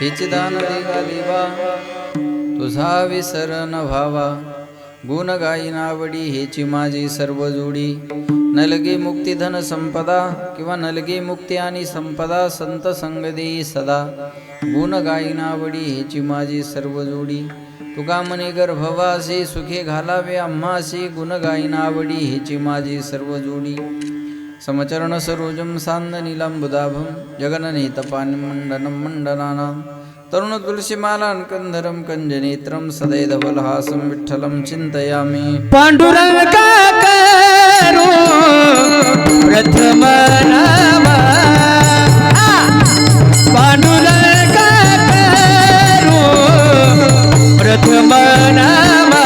हेची दान देगा देवा तुझा विसर न व्हावा. गुण गाई नावडी हेची माझी सर्व जोडी. नलगी मुक्ती धन संपदा किंवा नलगी मुक्ती आणि संपदा संत संग देई सदा. गुण गाई नावडी हेची माझी सर्व जोडी. तुका म्हणे गर्भवासी सुखे घालावे आम्हासी. गुण गाई नावडी हेची माझी सर्व जोडी. समचरण सरोजम सान्द नीलांबुदाभम जगननेतपानिमंडनं मंडनानां. तरुण तुलसीमालां कंधरं कंजनेत्रं सदैधवलहासं विठ्ठलं चिंतयामि. पांडुरंगा करू प्रथम नामा. पांडुरंगा करू प्रथम नामा.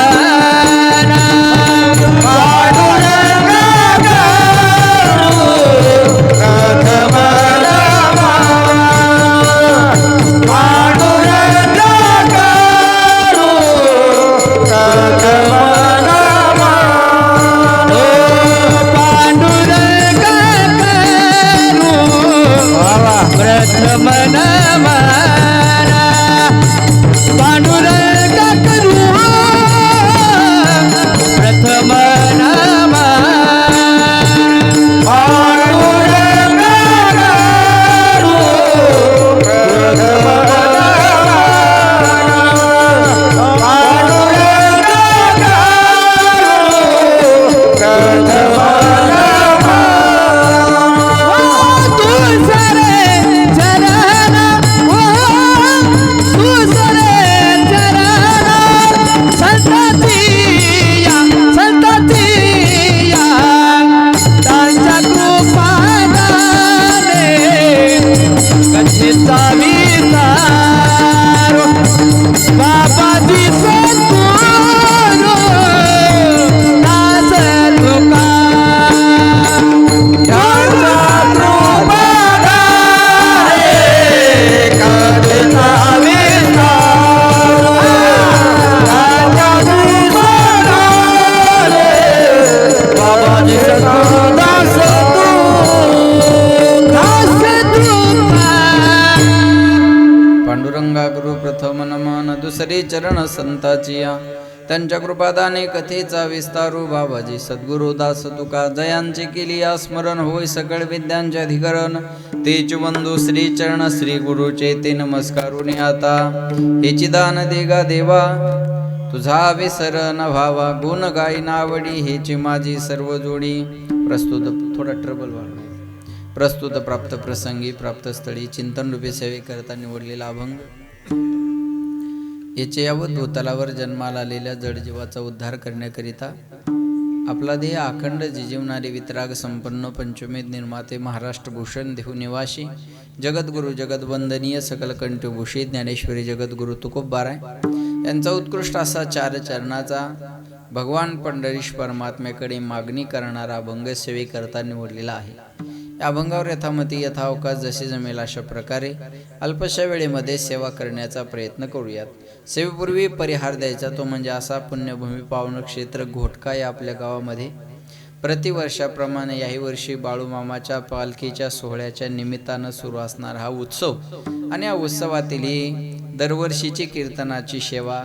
दुसरे चरण संताचिया. त्यांच्या कृपादाने कथेचा विस्तारू. बाबाजी सद्गुरु दास तुका जयांचे केली स्मरण. होय सकळ विद्यांचे अधिकरण. तेच बंधू श्री चरण श्री गुरुचे ते नमस्कारून आता. हेची दान देगा देवा तुझा विसर न व्हावा. गुण गाई नावडी हेची माझी सर्व जोडी. प्रस्तुत थोडा ट्रबल वाढला. प्रस्तुत प्राप्त प्रसंगी प्राप्त स्थळी चिंतन रूपे सेवे करता निवडलेला अभंग. याचे यावत भूतलावर जन्माला आलेल्या जडजीवाचा उद्धार करण्याकरिता आपला देह अखंड जिजीवणारे वितराग संपन्न पंचमेध निर्माते महाराष्ट्र भूषण देहू निवासी जगद्गुरु जगदवंदनीय सकल कंठभूषी ज्ञानेश्वरी जगद्गुरु तुकोबाराय यांचा उत्कृष्ट असा चार चरणाचा भगवान पंढरीश परमात्म्याकडे मागणी करणारा अभंग सेवेकरता निवडलेला आहे. या अभंगावर यथामती यथावकाश जसे जमेल अशा प्रकारे अल्पशा वेळेमध्ये सेवा करण्याचा प्रयत्न करूयात. सेवेपूर्वी परिहार द्यायचा तो म्हणजे असा. पुण्यभूमी पावन क्षेत्र घोटका या आपल्या गावामध्ये प्रतिवर्षाप्रमाणे याही वर्षी बाळूमामाच्या पालखीच्या सोहळ्याच्या निमित्तानं सुरू असणारा हा उत्सव आणि या उत्सवातील ही दरवर्षीची कीर्तनाची सेवा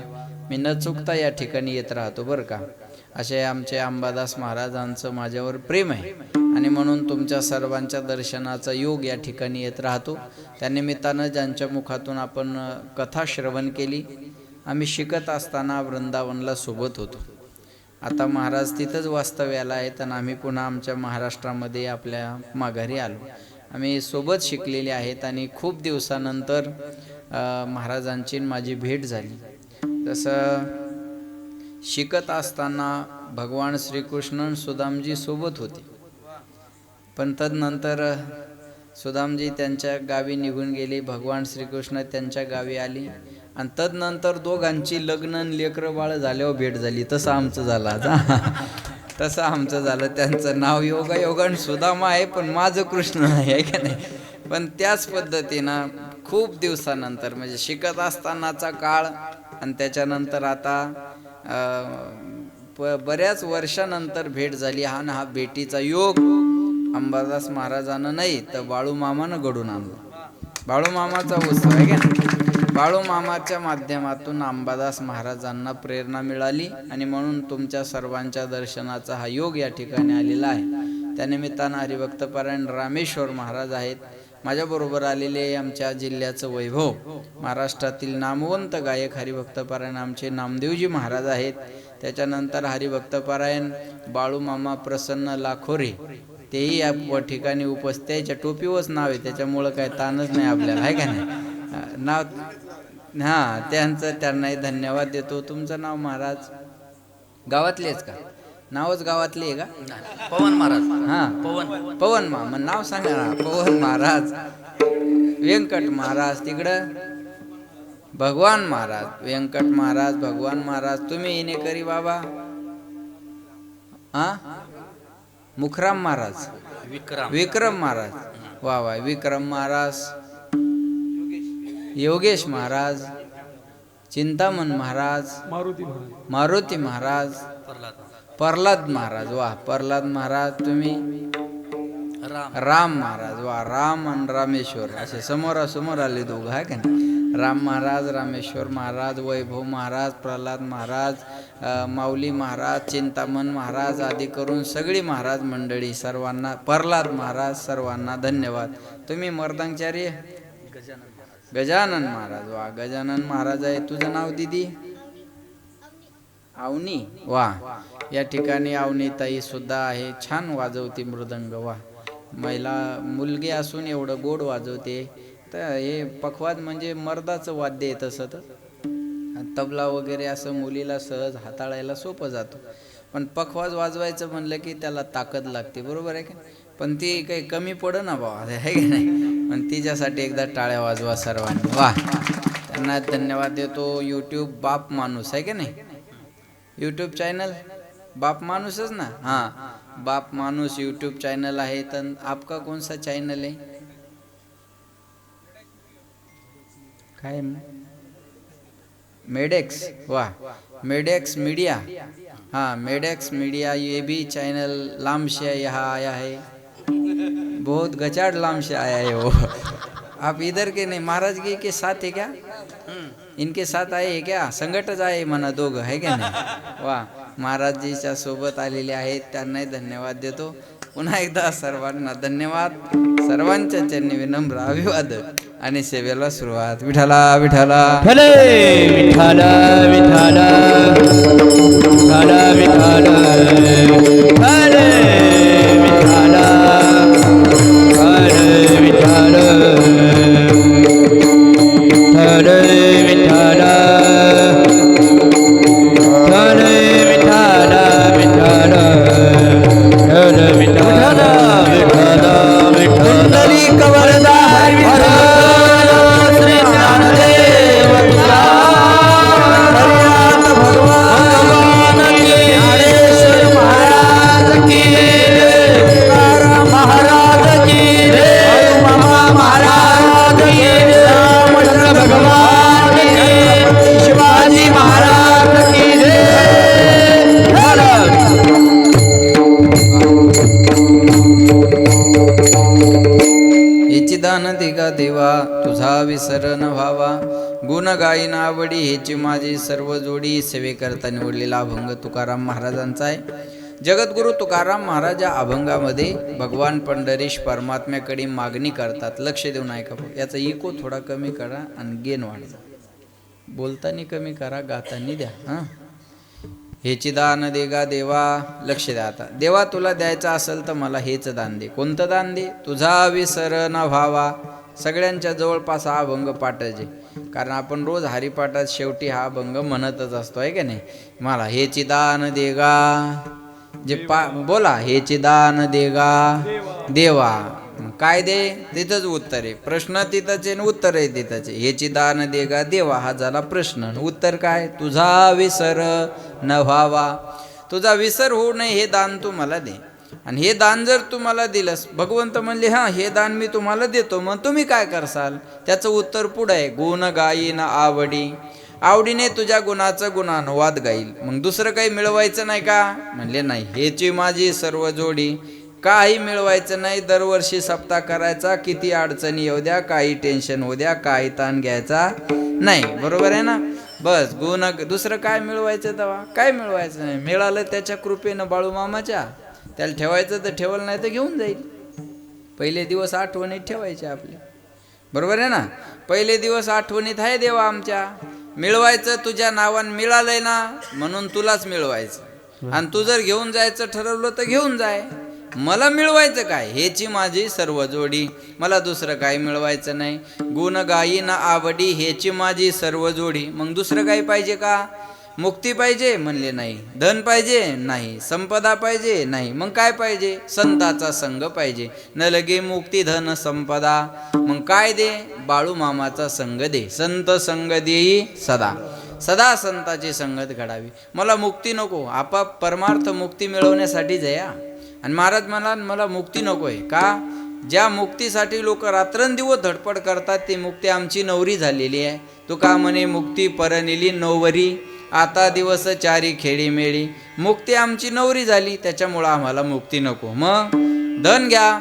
मी न चुकता या ठिकाणी येत राहतो बरं का. असे आमचे अंबादास महाराजांचं माझ्यावर प्रेम आहे आणि म्हणून तुमच्या सर्वांच्या दर्शनाचा योग या ठिकाणी येत राहतो. त्यानिमित्तानं ज्यांच्या मुखातून आपण कथा श्रवण केली. आम्ही शिकत असताना वृंदावनला सोबत होतो. आता महाराज तिथंच वास्तव्याला आहेत आणि आम्ही पुन्हा आमच्या महाराष्ट्रामध्ये आपल्या माघारी आलो. आम्ही सोबत शिकलेले आहेत आणि खूप दिवसानंतर महाराजांची माझी भेट झाली. तसं शिकत असताना भगवान श्रीकृष्ण सुदामजी सोबत होते, पण तदनंतर सुदामजी त्यांच्या गावी निघून गेले. भगवान श्रीकृष्ण त्यांच्या गावी आले आणि तदनंतर दोघांची लग्न लेकरं बाळ झाल्यावर भेट झाली. तसं आमचं झालं तसं आमचं झालं. त्यांचं नाव योगायोगान सुदामा आहे पण माझं कृष्ण नाही आहे का नाही. पण त्याच पद्धतीनं खूप दिवसानंतर म्हणजे शिकत असतानाचा काळ आणि त्याच्यानंतर आता बऱ्याच वर्षानंतर भेट झाली. हा भेटीचा योग अंबादास महाराजांना नाही तर बाळूमामानं घडून आणला. बाळूमामाचा उत्सव आहे का. बाळूमामाच्या माध्यमातून अंबादास महाराजांना प्रेरणा मिळाली आणि म्हणून तुमच्या सर्वांच्या दर्शनाचा हा योग या ठिकाणी आलेला आहे. त्यानिमित्तानं हरिभक्तपरायण रामेश्वर महाराज आहेत. माझ्याबरोबर आलेले आमच्या जिल्ह्याचं वैभव, महाराष्ट्रातील नामवंत गायक हरिभक्तपरायण आमचे नामदेवजी महाराज आहेत. त्याच्यानंतर हरिभक्तपरायण बाळूमामा प्रसन्न लाखोरे, तेही या ठिकाणी उपस्थित. त्याच्या टोपीवरच नाव आहे, त्याच्यामुळं काय ताणच नाही आपल्याला, आहे का नाही नाव. हां, त्यांनाही धन्यवाद देतो. तुमचं नाव महाराज? गावातलेच का? नावच गावातले आहे का? पवन महाराज. हां, पवन मग नाव सांगा ना. पवन महाराज, व्यंकट महाराज, तिकडं भगवान महाराज, व्यंकट महाराज, भगवान महाराज. तुम्ही इनेकरी बाबा? हां, मुखराम महाराज, विक्रम महाराज. वा वा, विक्रम महाराज, योगेश महाराज, चिंतामण महाराज, मारुती महाराज, प्रल्हाद महाराज. वा, प्रल्हाद महाराज. तुम्ही? राम महाराज. वा, राम आणि रामेश्वर असे समोरासमोर आले दोघं, आहे का नाही? राम महाराज, रामेश्वर महाराज, वैभव महाराज, प्रल्हाद महाराज, माऊली महाराज, चिंतामण महाराज आदी करून सगळी महाराज मंडळी, सर्वांना, प्रल्हाद महाराज, सर्वांना धन्यवाद. तुम्ही मर्दांचार्य? गजानन महाराज. वा, गजानन महाराज आहे. तुझं नाव दिदी? अवनी. वा, या ठिकाणी अवनी ताई सुद्धा आहे, छान वाजवते मृदंग. वा, महिला मुलगी असून एवढं गोड वाजवते. तर हे पखवाज म्हणजे मर्दाचं वाद्य आहे तसं तर. तबला वगैरे असं मुलीला सहज हाताळायला सोपं जातं, पण पखवाज वाजवायचं म्हणलं की त्याला ताकद लागते, बरोबर आहे का? पण ती काही कमी पडं ना बाबा, आहे की नाही? पण तिच्यासाठी एकदा टाळ्या वाजवा सर्वांनी. वा, त्यांना धन्यवाद देतो. यूट्यूब बाप माणूस, आहे की नाही? यूट्यूब चॅनल बाप माणूसच ना. हां, बाप माणूस यूट्यूब चॅनल आहे. तर आपका कौन सा चॅनल आहे? काय? मेडेक्स. वाह, मेडेक्स मीडिया. हाँ, मेडेक्स मीडिया, ये भी चैनल लाम से यहाँ आया है, बहुत गचाड़ लाम से आया है वो. आप इधर के नहीं, महाराज जी के साथ है क्या? इनके साथ आए है क्या? संगटच आहे म्हणा दोघं, है क्या नाही? वा, महाराजजीच्या सोबत आलेले आहेत, त्यांनाही धन्यवाद देतो. पुन्हा एकदा सर्वांना धन्यवाद. सर्वांच्या चरणी विनम्र अभिवादन आणि सेवेला सुरुवात. विठाला विठाला, विठ्ठल विठ्ठल विठ्ठल विठ्ठल विठ्ठल विठ्ठल विठ्ठल विठ्ठल विठ्ठल देवा तुझा विसर न व्हावा, गुण गायीन आवडी हेची माझी सर्व जोडी. सेवे करता निवडलेला अभंग तुकाराम महाराजांचा आहे. जगद्गुरु तुकाराम महाराज या अभंगामध्ये भगवान पंढरीश परमात्म्याकडे मागणी करतात. लक्ष देऊन ऐका. याचा इको थोडा कमी करा आणि गेन वाढवा. बोलताना कमी करा, गातानी द्या. हां, हेची दान दे गा देवा. लक्ष द्या. आता देवा तुला द्यायचं असेल तर मला हेच दान दे. कोणतं दान दे? तुझा विसर न व्हावा. सगळ्यांच्या जवळपास हा अभंग पाठायचे, कारण आपण रोज हरिपाठात शेवटी हा अभंग म्हणतच असतो, आहे का नाही? मला हेची दान दे गा, जे बोला, हेची दान दे गा देवा. काय दे? तिथंच उत्तर आहे. प्रश्न तिथंच आहे, उत्तर आहे तिथंच आहे. हेची दान दे गा देवा हा झाला प्रश्न. उत्तर काय? तुझा विसर न व्हावा. तुझा विसर होऊ नये हे दान तू मला दे. आणि हे दान जर तू मला दिलंस, भगवंत म्हणले हां हे दान मी तुम्हाला देतो, मग तुम्ही काय करसाल? त्याचं उत्तर पुढं आहे. गुण गायीन आवडी. आवडीने तुझ्या गुणाचं गुणानुवाद गाईल. मग दुसरं काही मिळवायचं नाही का? म्हणले नाही. हेची माझी सर्व जोडी. काही मिळवायचं नाही, दरवर्षी सप्ताह करायचा, किती अडचणी येऊ द्या, काही टेन्शन होऊ द्या, काही ताण घ्यायचा नाही. बरोबर आहे ना? बस गुण दुसरं काय मिळवायचं तेव्हा? काय मिळवायचं नाही. मिळालं त्याच्या कृपेनं बाळू मामाच्या, त्याला ठेवायचं तर ठेवलं, नाही तर घेऊन जाईल. पहिले दिवस आठवणीत ठेवायचे आपले. बरोबर आहे ना? पहिले दिवस आठवणीत आहे देवा आमच्या. मिळवायचं तुझ्या नावानं मिळालंय ना, म्हणून तुलाच मिळवायचं. आणि तू जर घेऊन जायचं ठरवलं तर घेऊन जाय. मला मिळवायचं काय? हेची माझी सर्व जोडी, मला दुसरं काही मिळवायचं नाही. गुण गायी ना आवडी, हेची माझी सर्व जोडी. मग दुसरं काही पाहिजे का? मुक्ती पाहिजे म्हणले नाही. धन पाहिजे नाही. संपदा पाहिजे नाही. मग काय पाहिजे? संताचा संग पाहिजे. न लगे मुक्ती धन संपदा. मग काय दे? बाळू मामाचा संग दे. संत संग देई सदा. सदा संताची संगत घडावी. मला मुक्ती नको, आपाप परमार्थ मुक्ती मिळवण्यासाठी जया. आणि महाराज म्हणाल मला मुक्ती नको आहे का? ज्या मुक्तीसाठी लोक रात्रंदिवस धडपड करतात ती मुक्ती आमची नवरी झालेली आहे. तो का म्हणे मुक्ती परनिली नवरी, आता दिवस चारी खेळी मेळी. मुक्ती आमची नवरी झाली, त्याच्यामुळं आम्हाला मुक्ती नको. मग धन घ्या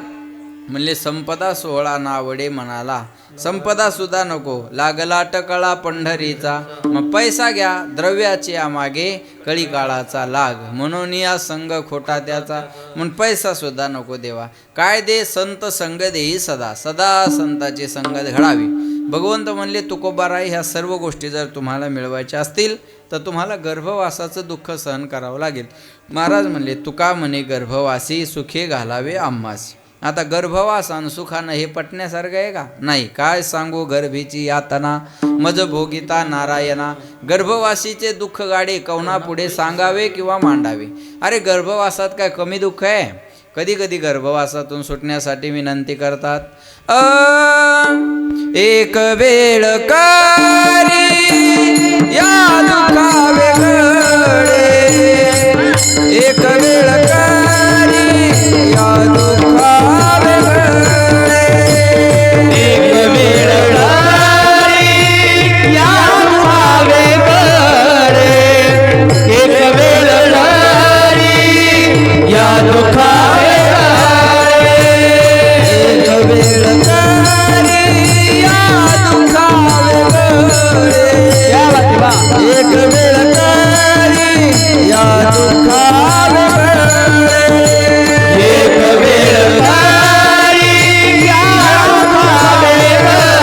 म्हणले. संपदा सोहळा नावडे म्हणाला, संपदा सुद्धा नको, लागला टकळा पंढरीचा. मग पैसा घ्या द्रव्याचे मागे, कळी काळाचा लाग, म्हणून या संग खोटा त्याचा. म्हणून पैसा सुद्धा नको देवा. काय दे? संत संग देई सदा. सदा संताची संगत घडावी. भगवंत म्हणले तुकोबाराय, ह्या सर्व गोष्टी जर तुम्हाला मिळवायच्या असतील तर तुम्हाला गर्भवासाचं दुःख सहन करावं लागेल. महाराज म्हणले तुका म्हणे गर्भवासी, सुखे घालावे आम्हास. आता गर्भवास आणि सुखानं हे पटण्यासारखं आहे का? नाही. काय सांगू गर्भीची यातना, मज भोगिता नारायणा. गर्भवासीचे दुःख गाडे कवना पुढे सांगावे किंवा मांडावे. अरे गर्भवासात काय कमी दुःख आहे? कधी कधी गर्भवासातून सुटण्यासाठी विनंती करतात. एक वेळ कारी या दुःखावे गळे, एक वेळ कारी या दुःखावे गळे, एक वेळ कारी या दुःखावे गळे, एक वेळ कारी या दुःखावे गळे, एक वेळ कारी या दुःखावे गळे, एक वेळ कारी या दुःखावे गळे, एक वेळ कारी या दुःखावे गळे,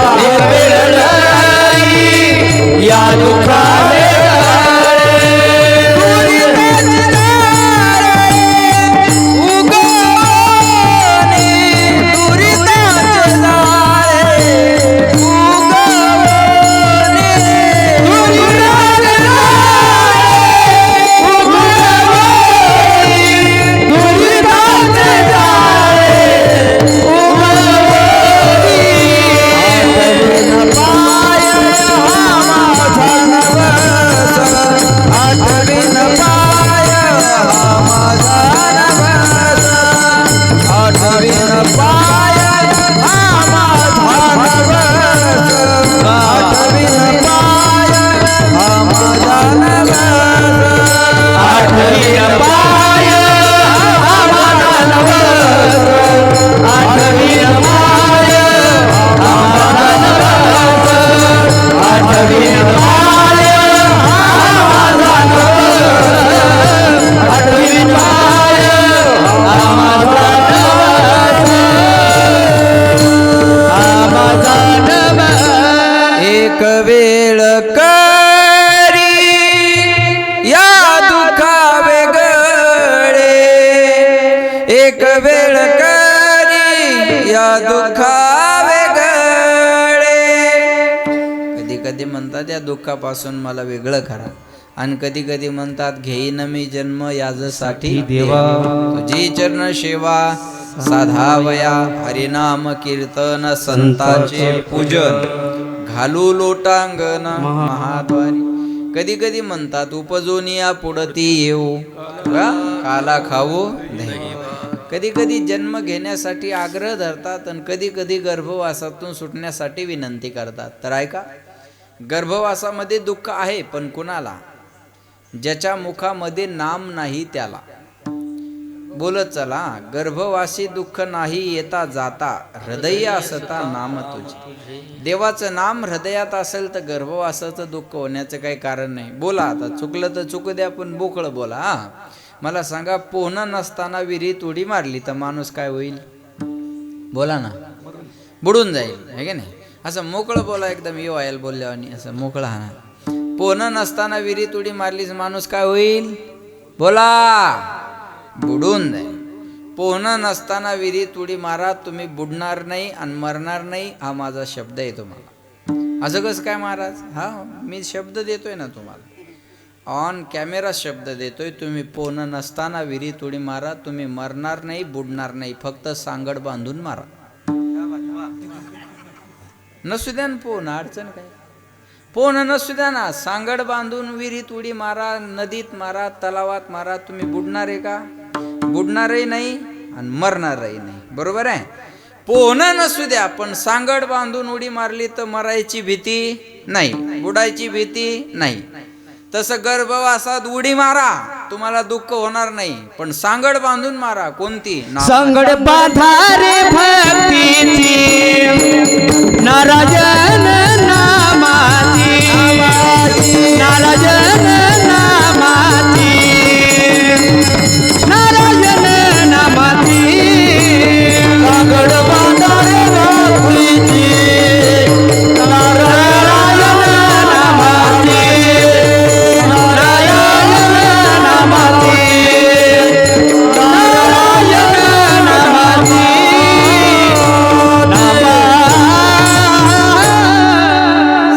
एक वेळ कारी या दुःखावे गळे. एक वेळ कारी या दुःखावे गळे, एक वेळ कारी या दुःखावे गळे. कधी कधी म्हणतात या दुःखापासून मला वेगळं करा, आणि कधी कधी म्हणतात घेईन मी जन्म याजसाठी देवा. तुझी चरण सेवा साधावया, हरिनाम कीर्तन संतांचे पूजन, घालू लोटांगण महाद्वारी. कधी कधी म्हणतात उपजोनिया पुढती येऊ, काला खाऊ दे. कधी कधी जन्म घेण्यासाठी आग्रह धरतात, आणि कधी कधी गर्भवासातून सुटण्यासाठी विनंती करतात. तर ऐका, गर्भवासामध्ये दुःख आहे, पण कुणाला? ज्याच्या मुखामध्ये नाम नाही त्याला. बोलत चला. गर्भवासी दुःख नाही येता जाता, हृदय असता नाम तुझे. देवाचं नाम हृदयात असेल तर गर्भवासाचं दुःख होण्याचं काही कारण नाही. बोला आता, चुकलं तर चुकू द्या, पण बोकळं बोला. हा, मला सांगा, पोहणं नसताना विहिरीत उडी मारली तर माणूस काय होईल? बोला ना. बुडून जाईल, आहे की नाही? असं मोकळं बोला, एकदम येऊ आयल बोलल्यावानी असं मोकळं. हा, पोहणं नसताना विहिरीत उडी मारलीच माणूस काय होईल? बोला. बुडून जाईल. पोहणं नसताना विहिरीत उडी मारा, तुम्ही बुडणार नाही आणि मरणार नाही, हा माझा शब्द आहे तुम्हाला. असं कसं काय महाराज? हा, मी शब्द देतोय ना तुम्हाला, ऑन कॅमेरा शब्द देतोय. तुम्ही पोहणं नसताना विहिरीत उडी मारा, तुम्ही मरणार नाही, बुडणार नाही, फक्त सांगड बांधून मारा. नसू द्या ना पोहणं, अडचण काय? पोहणं नसू द्या ना, सांगड बांधून विहिरीत उडी मारा, नदीत मारा, तलावात मारा, तुम्ही बुडणार आहे का? बुडणारही नाही आणि मरणारही नाही. बरोबर आहे? पोहणं नसू द्या, पण सांगड बांधून उडी मारली तर मरायची भीती नाही, बुडायची भीती नाही. तसं गर्भवासात उडी मारा, तुम्हाला दुःख होणार नाही, पण सांगड बांधून मारा. कोणती? सांगड बांधा रे भक्तीची, नाराजन नामाची, नाराजन नामाची, नाराजन नामाची. सांगड बांधा रे भक्तीची, नारायण नामाची,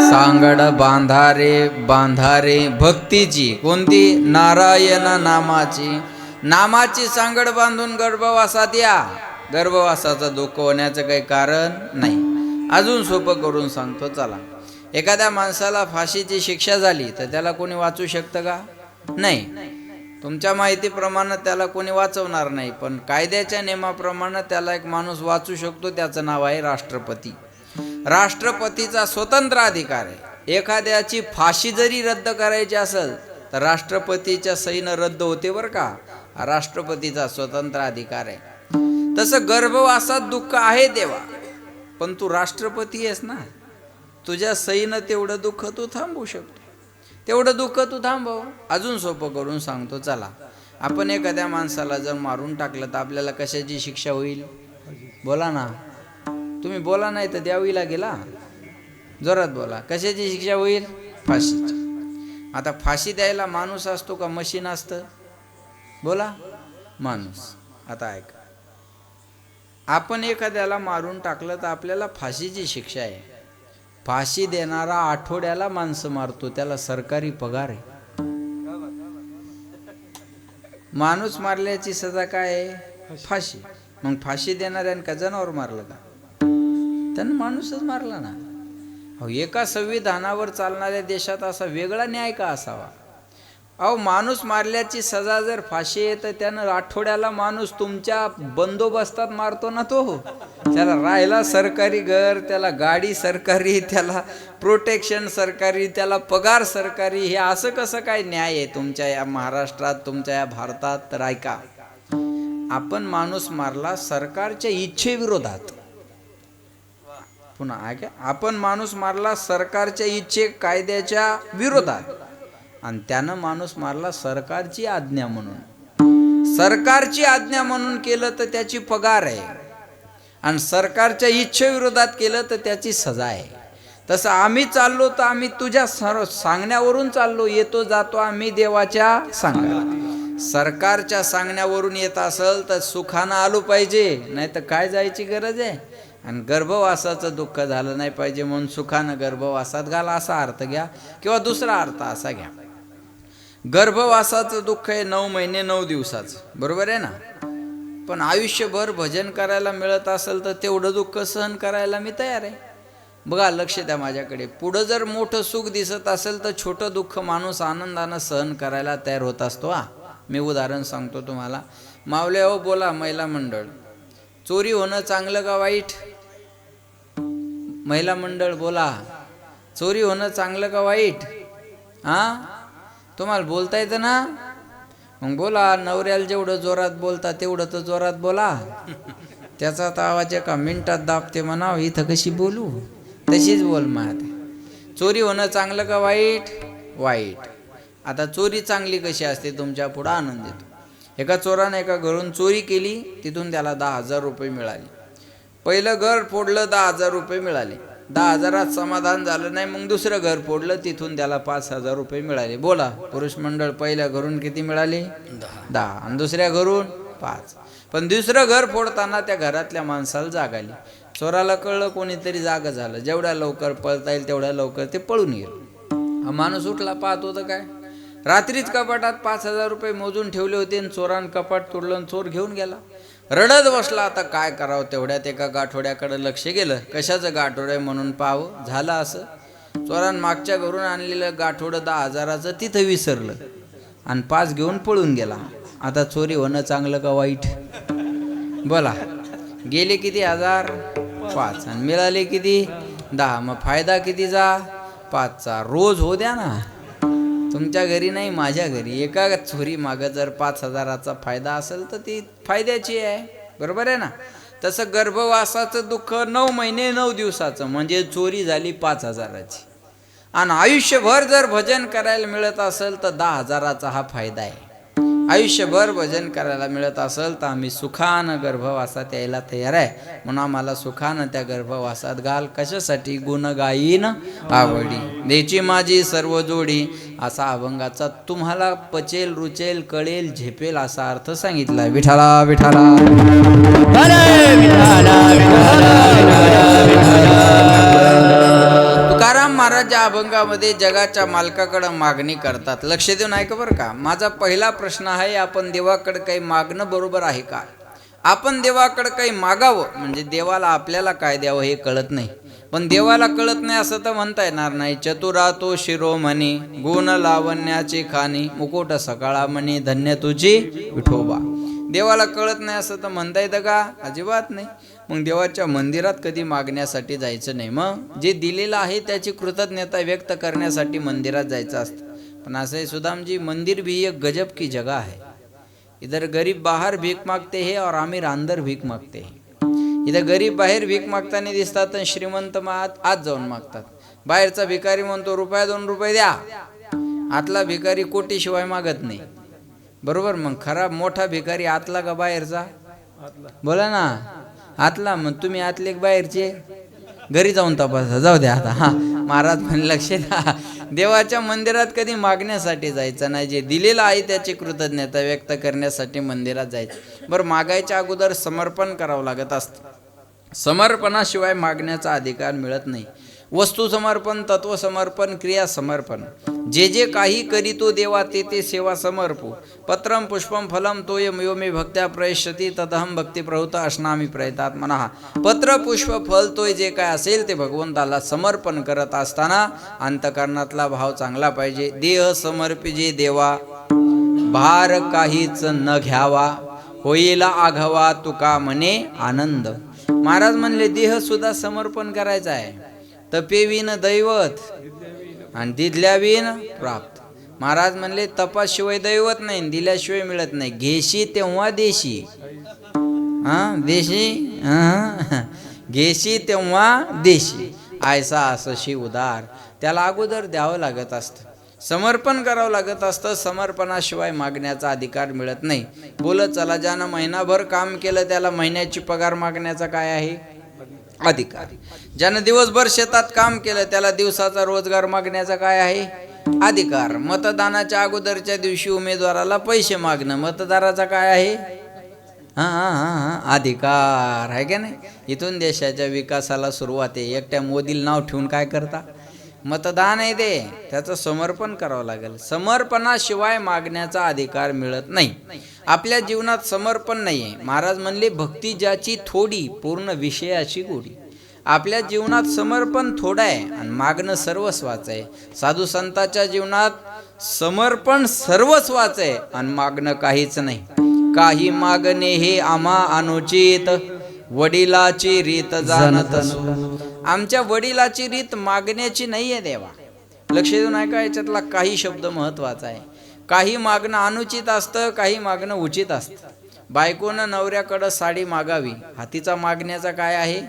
सांगड बांधारे भक्तीची. कोणती? नारायण नामाची. नामाची सांगड बांधून गर्भवासात या, गर्भवासाचं दुःख होण्याचं काही कारण नाही. अजून सोपं करून सांगतो चला. एखाद्या माणसाला फाशीची शिक्षा झाली तर त्याला कोणी वाचू शकतं का? नाही. तुमच्या माहितीप्रमाणे त्याला कोणी वाचवणार नाही, पण कायद्याच्या नियमाप्रमाणे त्याला एक माणूस वाचू शकतो. त्याचं नाव आहे राष्ट्रपती. राष्ट्रपतीचा स्वतंत्र अधिकार आहे. एखाद्याची फाशी जरी रद्द करायची असेल तर राष्ट्रपतीच्या सहीनं रद्द होते बरं का. हा राष्ट्रपतीचा स्वतंत्र अधिकार आहे. तसं गर्भवासात दुःख आहे देवा, पण तू राष्ट्रपती आहेस ना, तुझ्या सहीनं तेवढं दुःख तू थांबवू शकतो. तेवढं दुःख तू थांबव. अजून सोपं करून सांगतो चला. आपण एखाद्या माणसाला जर मारून टाकलं तर आपल्याला कशाची शिक्षा होईल? बोला ना. तुम्ही बोला, नाही तर द्यावी लागेल. जोरात बोला. कशाची शिक्षा होईल? फाशीची. आता फाशी द्यायला माणूस असतो का मशीन असतं? बोला. माणूस. आता ऐका, आपण एखाद्याला मारून टाकलं तर आपल्याला फाशीची शिक्षा आहे. फाशी देणारा आठवड्याला माणसं मारतो, त्याला सरकारी पगार आहे. माणूस मारल्याची सजा काय आहे? फाशी. मग फाशी देणाऱ्यानं का जनावर मारलं का? त्यानं माणूसच मारला ना. अहो, एका संविधानावर चालणाऱ्या देशात असा वेगळा न्याय का असावा? अहो, माणूस मारल्याची सजा जर फाशी आहे तर त्यानं आठवड्याला माणूस तुमच्या बंदोबस्तात मारतो ना तो. त्याला राहायला सरकारी घर, त्याला गाडी सरकारी, त्याला प्रोटेक्शन सरकारी, त्याला पगार सरकारी. हे असं कसं काय न्याय आहे तुमच्या या महाराष्ट्रात, तुमच्या या भारतात? तर ऐका, आपण माणूस मारला सरकारच्या इच्छेविरोधात. पुन्हा ऐका, आपण माणूस मारला सरकारच्या इच्छे कायद्याच्या विरोधात, आणि त्यानं माणूस मारला सरकारची आज्ञा म्हणून. सरकारची आज्ञा म्हणून केलं तर त्याची पगार आहे, आणि सरकारच्या इच्छेविरोधात केलं तर त्याची सजा आहे. तसं आम्ही चाललो तर आम्ही तुझ्या सांगण्यावरून चाललो, येतो जातो आम्ही देवाच्या सांगण्यावर. सरकारच्या सांगण्यावरून येत असेल तर सुखानं आलो पाहिजे, नाही तर काय जायची गरज आहे. आणि गर्भवासाचं दुःख झालं नाही पाहिजे म्हणून सुखानं गर्भवासात घाला, असा अर्थ घ्या, किंवा दुसरा अर्थ असा घ्या. गर्भवासाचं दुःख आहे 9 महिने 9 दिवसाचं, बरोबर आहे ना. पण आयुष्यभर भजन करायला मिळत असेल तर तेवढं दुःख सहन करायला मी तयार आहे. बघा, लक्ष द्या माझ्याकडे. पुढं जर मोठं सुख दिसत असेल तर छोटं दुःख माणूस आनंदानं सहन करायला तयार होत असतो. मी उदाहरण सांगतो तुम्हाला. मावले हो, बोला. महिला मंडळ, चोरी होणं चांगलं का वाईट? महिला मंडळ बोला. चोरी होणं चांगलं का वाईट? तुम्हाला बोलता येतं ना? मग बोला, नवऱ्याला जेवढं जोरात बोलता तेवढं तर जोरात बोला. त्याचा तर आवाज एका मिनिटात दाबते म्हणावं, इथं कशी बोलू तशीच बोल. मग चोरी होणं चांगलं का वाईट? वाईट. आता चोरी चांगली कशी असते तुमच्या पुढं आणून देतो. एका चोराने एका घरून चोरी केली, तिथून त्याला 10,000 रुपये मिळाले. पहिलं घर फोडलं, 10,000 रुपये मिळाले. 10,000त समाधान झालं नाही, मग दुसरं घर फोडलं, तिथून त्याला 5,000 रुपये मिळाले. बोला पुरुष मंडळ, पहिल्या घरून किती मिळाले? 10. आणि दुसऱ्या घरून 5. पण दुसरं घर फोडताना त्या घरातल्या माणसाला जाग आली. चोराला कळलं कोणीतरी जागा झालं. जेवढ्या लवकर पळता येईल तेवढ्या लवकर ते पळून गेलं. हा माणूस उठला, पाहत होतं काय, रात्रीच कपाटात 5,000 रुपये मोजून ठेवले होते आणि चोरानं कपाट तोडलं आणि चोर घेऊन गेला. रडत बसला. आता काय करावं? तेवढ्यात एका गाठोड्याकडे लक्ष गेलं. कशाचं गाठोडं म्हणून पाहावं. झालं असं, चोरानं मागच्या घरून आणलेलं गाठोडं 10,000चं तिथं विसरलं आणि 5 घेऊन पळून गेला. आता चोरी होणं चांगलं का वाईट? बोला. गेले किती हजार? 5. आणि मिळाले किती? 10. मग फायदा कितीचा? 5चा. रोज हो द्या ना. तुमच्या घरी नाही, माझ्या घरी एका चोरी मागं जर 5,000चा फायदा असेल तर ती फायद्याची आहे. बरोबर आहे ना? तसं गर्भवासाचं दुःख 9 महिने 9 दिवसाचं, म्हणजे चोरी झाली 5,000ची. आणि आयुष्यभर जर भजन करायला मिळत असेल तर 10,000चा हा फायदा आहे. आयुष्यभर भजन करायला मिळत असेल तर आम्ही सुखानं गर्भवासात यायला तयार आहे. म्हणून आम्हाला सुखानं त्या गर्भवासात घाल. कशासाठी? गुण गाईन आवडी देची माझी सर्व जोडी. असा अभंगाचा तुम्हाला पचेल, रुचेल, कळेल, झेपेल असा अर्थ सांगितला. विठाला विठाला. तुकाराम महाराज या अभंगामध्ये जगाच्या मालकाकडे मागणी करतात. लक्ष देऊन ऐका बरं का. माझा पहिला प्रश्न आहे, आपण देवाकडे काही मागणं बरोबर आहे का? आपण देवाकडे काही मागावं म्हणजे देवाला आपल्याला काय द्यावं हे कळत नाही. पण देवाला कळत नाही असं तर म्हणता येणार नाही. चतुरा तो शिरोमणी, गुण लावण्याची खाणी, मुकुट सकाळा म्हणी, धन्य तुझी विठोबा. देवाला कळत नाही असं तर म्हणता येतं का? अजिबात नाही. मग देवाच्या मंदिरात कधी मागण्यासाठी जायचं नाही. मग जे दिलेलं आहे त्याची कृतज्ञता व्यक्त करण्यासाठी मंदिरात जायचं असतं. पण असं आहे सुदामजी, मंदिर भी एक गजब की जगह है. इधर गरीब बाहर भीक मागते हैं और आमिर अंदर भीक मागते हैं. इथं गरीब बाहेर भीक मागताना दिसतात आणि श्रीमंत आत जाऊन मागतात. बाहेरचा भिकारी म्हणतो ₹2 द्या, आतला भिकारी कोटीशिवाय मागत नाही. बरोबर. मग खरा मोठा भिकारी आतला का बाहेरचा? बोला ना, आतला. मग तुम्ही आतले बाहेरचे? घरी जाऊन तपासा. जाऊ द्या आता. हा महाराज पण लक्ष द्या, देवाच्या मंदिरात कधी मागण्यासाठी जायचं नाही. जे दिलेलं आहे त्याची कृतज्ञता व्यक्त करण्यासाठी मंदिरात जायचं. बरं, मागायच्या अगोदर समर्पण करावं लागत असतं. समर्पणाशिवाय मागण्याचा अधिकार मिळत नाही. वस्तू समर्पण, तत्व समर्पण, क्रिया समर्पण. जे जे काही करीतो देवा ते ते सेवा समर्पू. पत्रम पुष्पम फलम तोयम यो मे भक्त्या प्रयश्यती तदहम भक्ती प्रवृत्त असनामी प्रयतात्मनः. पत्र पुष्प फल तोय जे काय असेल ते भगवंताला समर्पण करत असताना अंतकरणातला भाव चांगला पाहिजे. देह समर्पिजे देवा, भार काहीच न घ्यावा, होईल आघावा तुका म्हणे आनंद. महाराज म्हणले देह सुद्धा समर्पण करायचा आहे. तपेविन दैवत आणि दिल्याविन प्राप्त. महाराज म्हणले तपाशिवाय दैवत नाही, दिल्याशिवाय मिळत नाही. घेशी तेव्हा देशी. देशी घेशी तेव्हा देशी. आयसा असशी उदार. त्याला अगोदर द्यावं लागत असतं, समर्पण करावं लागत असतं. समर्पणाशिवाय मागण्याचा अधिकार मिळत नाही. बोलत चला, ज्यानं महिनाभर काम केलं त्याला महिन्याची पगार मागण्याचा काय आहे? अधिकार. ज्यानं दिवसभर शेतात काम केलं त्याला दिवसाचा रोजगार मागण्याचा काय आहे? अधिकार. मतदानाच्या अगोदरच्या दिवशी उमेदवाराला पैसे मागणं मतदाराचा काय आहे? अधिकार आहे का नाही? इथून देशाच्या विकासाला सुरुवात आहे. एकट्या मोदीला नाव ठेवून काय करता? मतदान आहे ते, त्याचं समर्पण करावं लागेल. समर्पणाशिवाय मागण्याचा अधिकार मिळत नाही. आपल्या जीवनात समर्पण नाही आहे. महाराज म्हणले भक्ती ज्याची थोडी, पूर्ण विषयाची गोडी. आपल्या जीवनात समर्पण थोडं आहे आणि मागणं सर्वस्वाचं आहे. साधू संतांच्या जीवनात समर्पण सर्वस्वाचं आहे आणि मागणं काहीच नाही. काही मागणे हे आम्हा अनुचित, वडिलाची रीत जाणत असो. आमच्या वडिलाची रीत मागण्याची नाही आहे देवा. लक्ष देऊन ऐका, याच्यातला काही शब्द महत्वाचा आहे. काही मागणं अनुचित असतं, काही मागणं उचित असतं. बायकोनं नवऱ्याकडं साडी मागावी हा तिचा मागण्याचा काय आहे?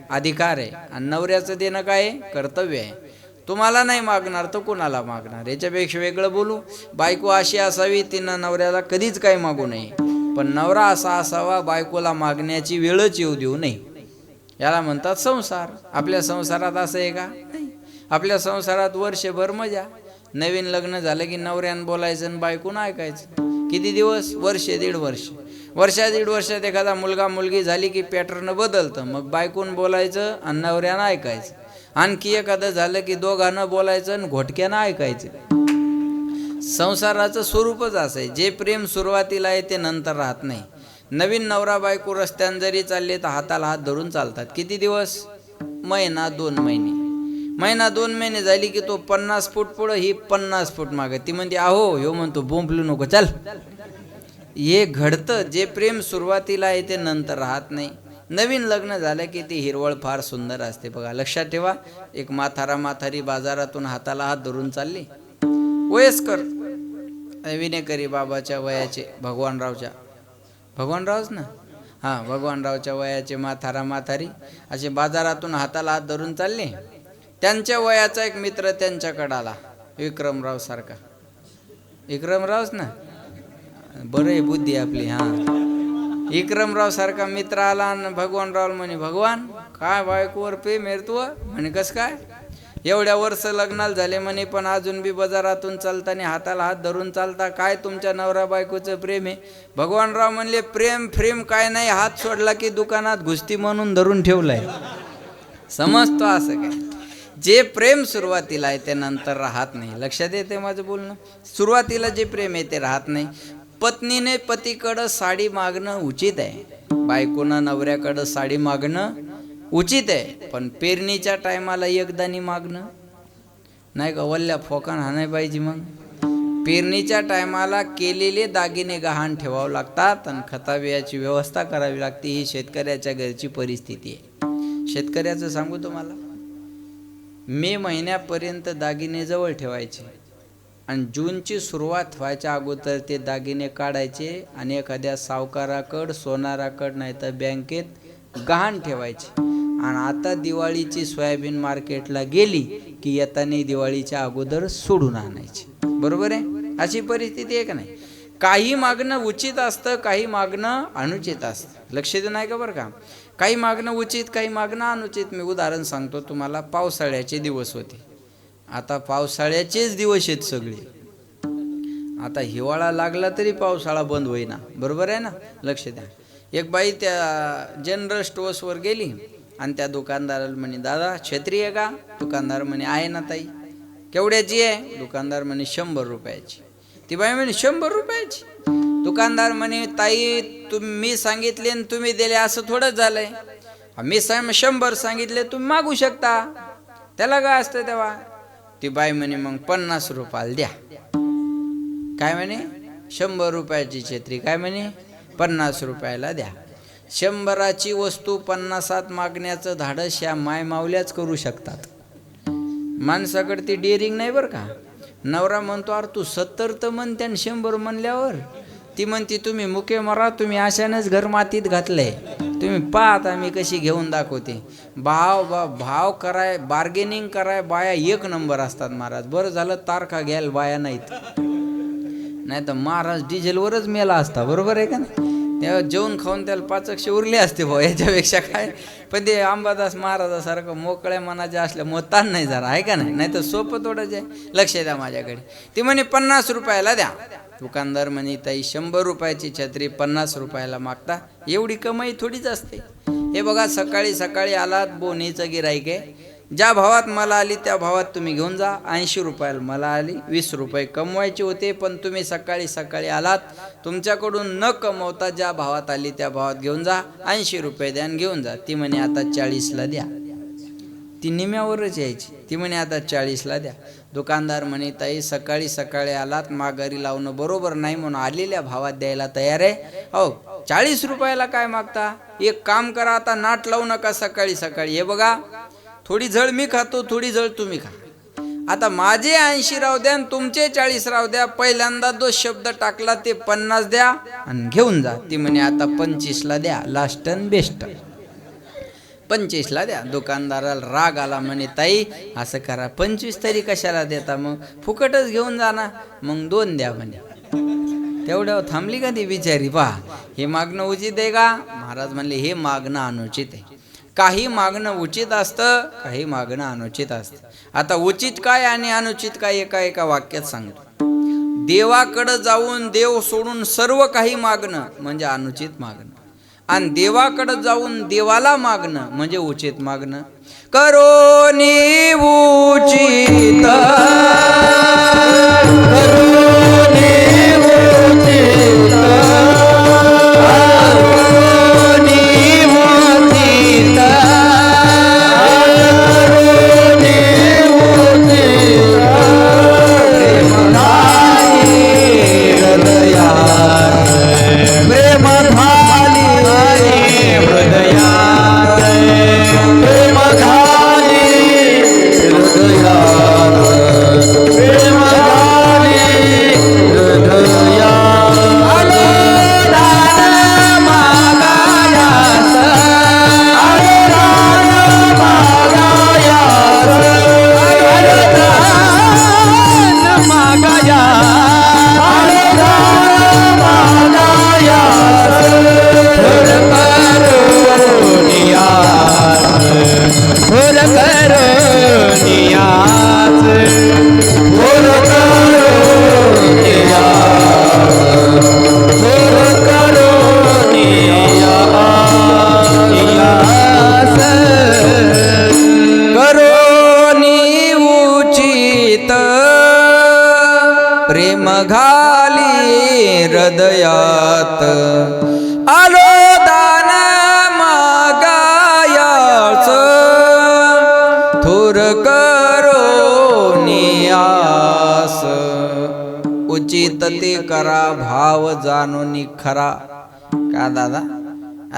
अधिकार आहे. आणि नवऱ्याचं देणं काय आहे? कर्तव्य आहे. तुम्हाला नाही मागणार तर कोणाला मागणार? याच्यापेक्षा वेगळं बोलू, बायको अशी असावी तिनं नवऱ्याला कधीच काही मागू नये, पण नवरा असा असावा बायकोला मागण्याची वेळच येऊ देऊ नये. याला म्हणतात संसार. आपल्या संसारात असं आहे का? नाही. आपल्या संसारात वर्षभर मजा. नवीन लग्न झालं की नवऱ्यानं बोलायचं आणि बायकोनं ऐकायचं. किती दिवस? वर्ष दीड वर्ष. दीड वर्षात एखादा मुलगा मुलगी झाली की पॅटर्न बदलतं. मग बायकोनं बोलायचं आणि नवऱ्यानं ऐकायचं. आणखी एखादं झालं की दोघांना बोलायचं आणि घोटक्यानं ऐकायचं. संसाराचं स्वरूपच असं आहे. जे प्रेम सुरुवातीला आहे ते नंतर राहत नाही. नवीन नवरा बायको रस्त्यानं जरी चालले तर हाताला हात धरून चालतात. किती दिवस? महिना 2 महिने. महिना 2 महिने झाली की तो 50 फूट पुढं, ही 50 फूट मागे. ती म्हणते अहो, ह्यो म्हणतो बोंबलू नको चल. हे घडतं. जे प्रेम सुरुवातीला आहे ते नंतर राहत नाही. नवीन लग्न झालं की ती हिरवळ फार सुंदर असते. बघा, लक्षात ठेवा. एक म्हातारी बाजारातून हाताला हात धरून चालली. वयस्कर विनेकरी बाबाच्या वयाचे, भगवानरावच ना, हां, भगवानरावच्या वयाचे म्हातारी असे बाजारातून हाताला हात धरून चालले. त्यांच्या वयाचा एक मित्र त्यांच्याकडे आला. विक्रमराव सारखा. विक्रमरावच ना, बरं आहे बुद्धी आपली. हां, विक्रमराव सारखा मित्र आला आणि भगवानराव म्हणे, भगवान काय बायकोवर प्रेम आहे तू? म्हणे कसं काय? एवढ्या वर्ष लग्नाला झाले म्हणे, पण अजून बी बाजारातून चालताना हाताला हात धरून चालता. काय तुमच्या नवरा बायकोचं प्रेम आहे? भगवानराव म्हणले, प्रेम काय नाही, हात सोडला की दुकानात घुसती म्हणून धरून ठेवलंय. समजतो असं काय? जे प्रेम सुरुवातीला आहे ते नंतर राहत नाही. लक्षात येते माझं बोलणं? सुरुवातीला जे प्रेम आहे ते राहत नाही. पत्नीने पतीकडं साडी मागणं उचित आहे. बायकोनं नवऱ्याकडं साडी मागणं उचित आहे. पण पेरणीच्या टायमाला एकदानी मागणं नाही का? वल्ल्या फोकान हा नाही पाहिजे. मग पेरणीच्या टायमाला केलेले दागिने गहाण ठेवावं लागतात आणि खताबियाची व्यवस्था करावी लागते. ही शेतकऱ्याच्या घरची परिस्थिती आहे. शेतकऱ्याचं सांगू तुम्हाला, मे महिन्यापर्यंत दागिने जवळ ठेवायचे आणि जूनची सुरुवात व्हायच्या अगोदर ते दागिने काढायचे आणि एखाद्या सावकाराकड, सोनाराकड नाही तर बँकेत गहाण ठेवायचे. आणि आता दिवाळीची सोयाबीन मार्केटला गेली की येताना दिवाळीच्या अगोदर सोडून आणायची. बरोबर आहे? अशी परिस्थिती आहे का नाही? काही मागणं उचित असतं, काही मागणं अनुचित असतं. लक्ष देऊ नाही का बरं का? काही मागणं उचित, काही मागणं अनुचित. मी उदाहरण सांगतो तुम्हाला. पावसाळ्याचे दिवस होते. आता पावसाळ्याचेच दिवस आहेत सगळे. आता हिवाळा लागला तरी पावसाळा बंद होईना. बरोबर आहे ना? लक्ष द्या. एक बाई त्या जनरल स्टोअर्सवर गेली आणि त्या दुकानदाराला म्हणे, दादा छत्री आहे का? दुकानदार म्हणे, आहे ना ताई. केवढ्याची आहे? दुकानदार म्हणे, 100 रुपयाची. ती बाई म्हणे, 100 रुपयाची? दुकानदार म्हणे, ताई मी सांगितले आणि तुम्ही दिले असं थोडंच झालंय. मी 100 सांगितले, तुम्ही मागू शकता, त्याला काय असतं तेव्हा? ती बाई म्हणे, मग 50 रुपयाला द्या. काय म्हणे? 100 रुपयाची छत्री. काय म्हणे? 50 रुपयाला द्या. 100ची वस्तू 50त मागण्याचं धाडस या माय मावल्याच करू शकतात. माणसाकडे ती डेअरिंग नाही बरं का. नवरा म्हणतो, अरे तू 70 तर म्हणते आणि 100 म्हणल्यावर. ती म्हणते, तुम्ही मुके मरा, तुम्ही अशानेच घर मातीत घातलंय. तुम्ही पाहता मी कशी घेऊन दाखवते. भाव कराय, बार्गेनिंग कराय बाया 1 नंबर असतात महाराज. बरं झालं तारखा घ्यायला बाया नाहीत, नाही तर महाराज डिझेलवरच मेला असता. बरोबर आहे का नाही? तेव्हा जेवण खाऊन त्याला 5 अक्षे उरले असते भाऊ, याच्यापेक्षा काय. पण ते अंबादास महाराजासारखं मोकळ्या मनाचे असल्यामुळे ताण नाही जरा, आहे का नाही? नाही तर सोपं थोडंच आहे. लक्ष द्या माझ्याकडे. ती म्हणे 50 रुपयाला द्या. दुकानदार म्हणे, ताई 100 रुपयाची छत्री 50 रुपयाला मागता, एवढी कमाई थोडीच असते. हे बघा, सकाळी सकाळी आलात, बोनीचं गिराईक आहे. ज्या भावात मला आली त्या भावात तुम्ही घेऊन जा. 80 रुपयाला मला आली, 20 रुपये कमवायचे होते, पण तुम्ही सकाळी सकाळी आलात, तुमच्याकडून न कमवता ज्या भावात आली त्या भावात घेऊन जा. 80 रुपये द्या आणि घेऊन जा. ती म्हणे, आता 40ला द्या. ती निम्यावरच यायची. ती म्हणे, आता 40ला द्या. दुकानदार म्हणे, ताई सकाळी सकाळी आलात, माघारी लावणं बरोबर नाही, म्हणून आलेल्या भावात द्यायला तयार आहे. हो, 40 रुपयाला काय मागता? एक काम करा, आता नाट लावू नका सकाळी सकाळी. हे बघा, थोडी झळ मी खातो, थोडी झळ तुम्ही खा. आता माझे 80 राहू द्या आणि तुमचे 40 राहू द्या, पहिल्यांदा जो शब्द टाकला ते 50 द्या आणि घेऊन जा. ती म्हणे आता 25ला द्या, लास्ट अन बेस्ट. 25ला द्या. दुकानदाराला राग आला, म्हणे ताई असं करा, 25 तरी कशाला देता, मग फुकटच घेऊन जा ना. मग 2 द्या म्हणे. तेवढ्यावर थांबली का ती बिचारी. पहा, हे मागणं उचित आहे का? महाराज म्हणले हे मागणं अनुचित आहे. काही मागणं उचित असतं, काही मागणं अनुचित असतं. आता उचित काय आणि अनुचित काय एका वाक्यात सांगतो. देवाकडं जाऊन देव सोडून सर्व काही मागणं म्हणजे अनुचित मागणं, आणि देवाकडं जाऊन देवाला मागणं म्हणजे उचित मागणं. करोनी उचित प्रेम घाली हृदयात, आलो दान मागायाच, थोर करो नियास. उचित ते करा भाव जाणून खरा. का दादा?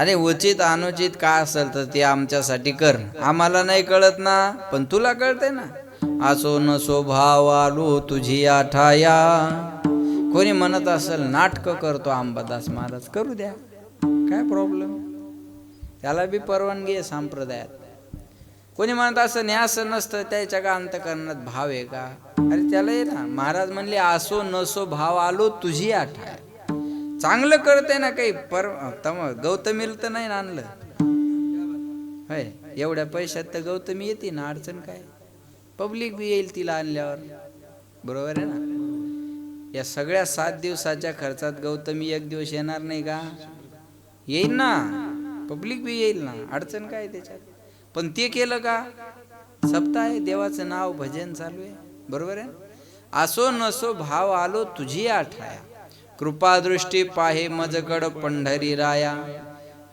अरे उचित अनुचित काय असेल तर ते आमच्यासाठी कर, आम्हाला नाही कळत ना, पण तुला कळते ना. असो नसो भाव आलो तुझी आठाया. कोणी म्हणत असेल नाटक करतो अंबादास महाराज, करू द्या, काय प्रॉब्लेम, त्याला बी परवानगी आहे संप्रदायात. कोणी म्हणत असं नाही असं नसतं, त्याच्या का अंतकरणात भाव आहे का? अरे त्याला आहे ना. महाराज म्हणले असो नसो भाव आलो तुझी आठाया. चांगलं करते ना काही गौतमीला तर नाही आणलं होय, एवढ्या पैशात तर गौतमी येते ना, अडचण काय, पब्लिक बी येईल तिला आणल्यावर, बरोबर आहे ना. या सगळ्या 7 दिवसाच्या खर्चात गौतमी एक दिवस येणार नाही का? येईल ना, पब्लिक बी येईल ना, अडचण काय त्याच्यात. पण ते केलं का? सप्ताह आहे, देवाचं नाव भजन चालू आहे, बरोबर आहे. असो नसो भाव आलो तुझी आठाया, कृपादृष्टी पाहे मजकड पंढरी राया.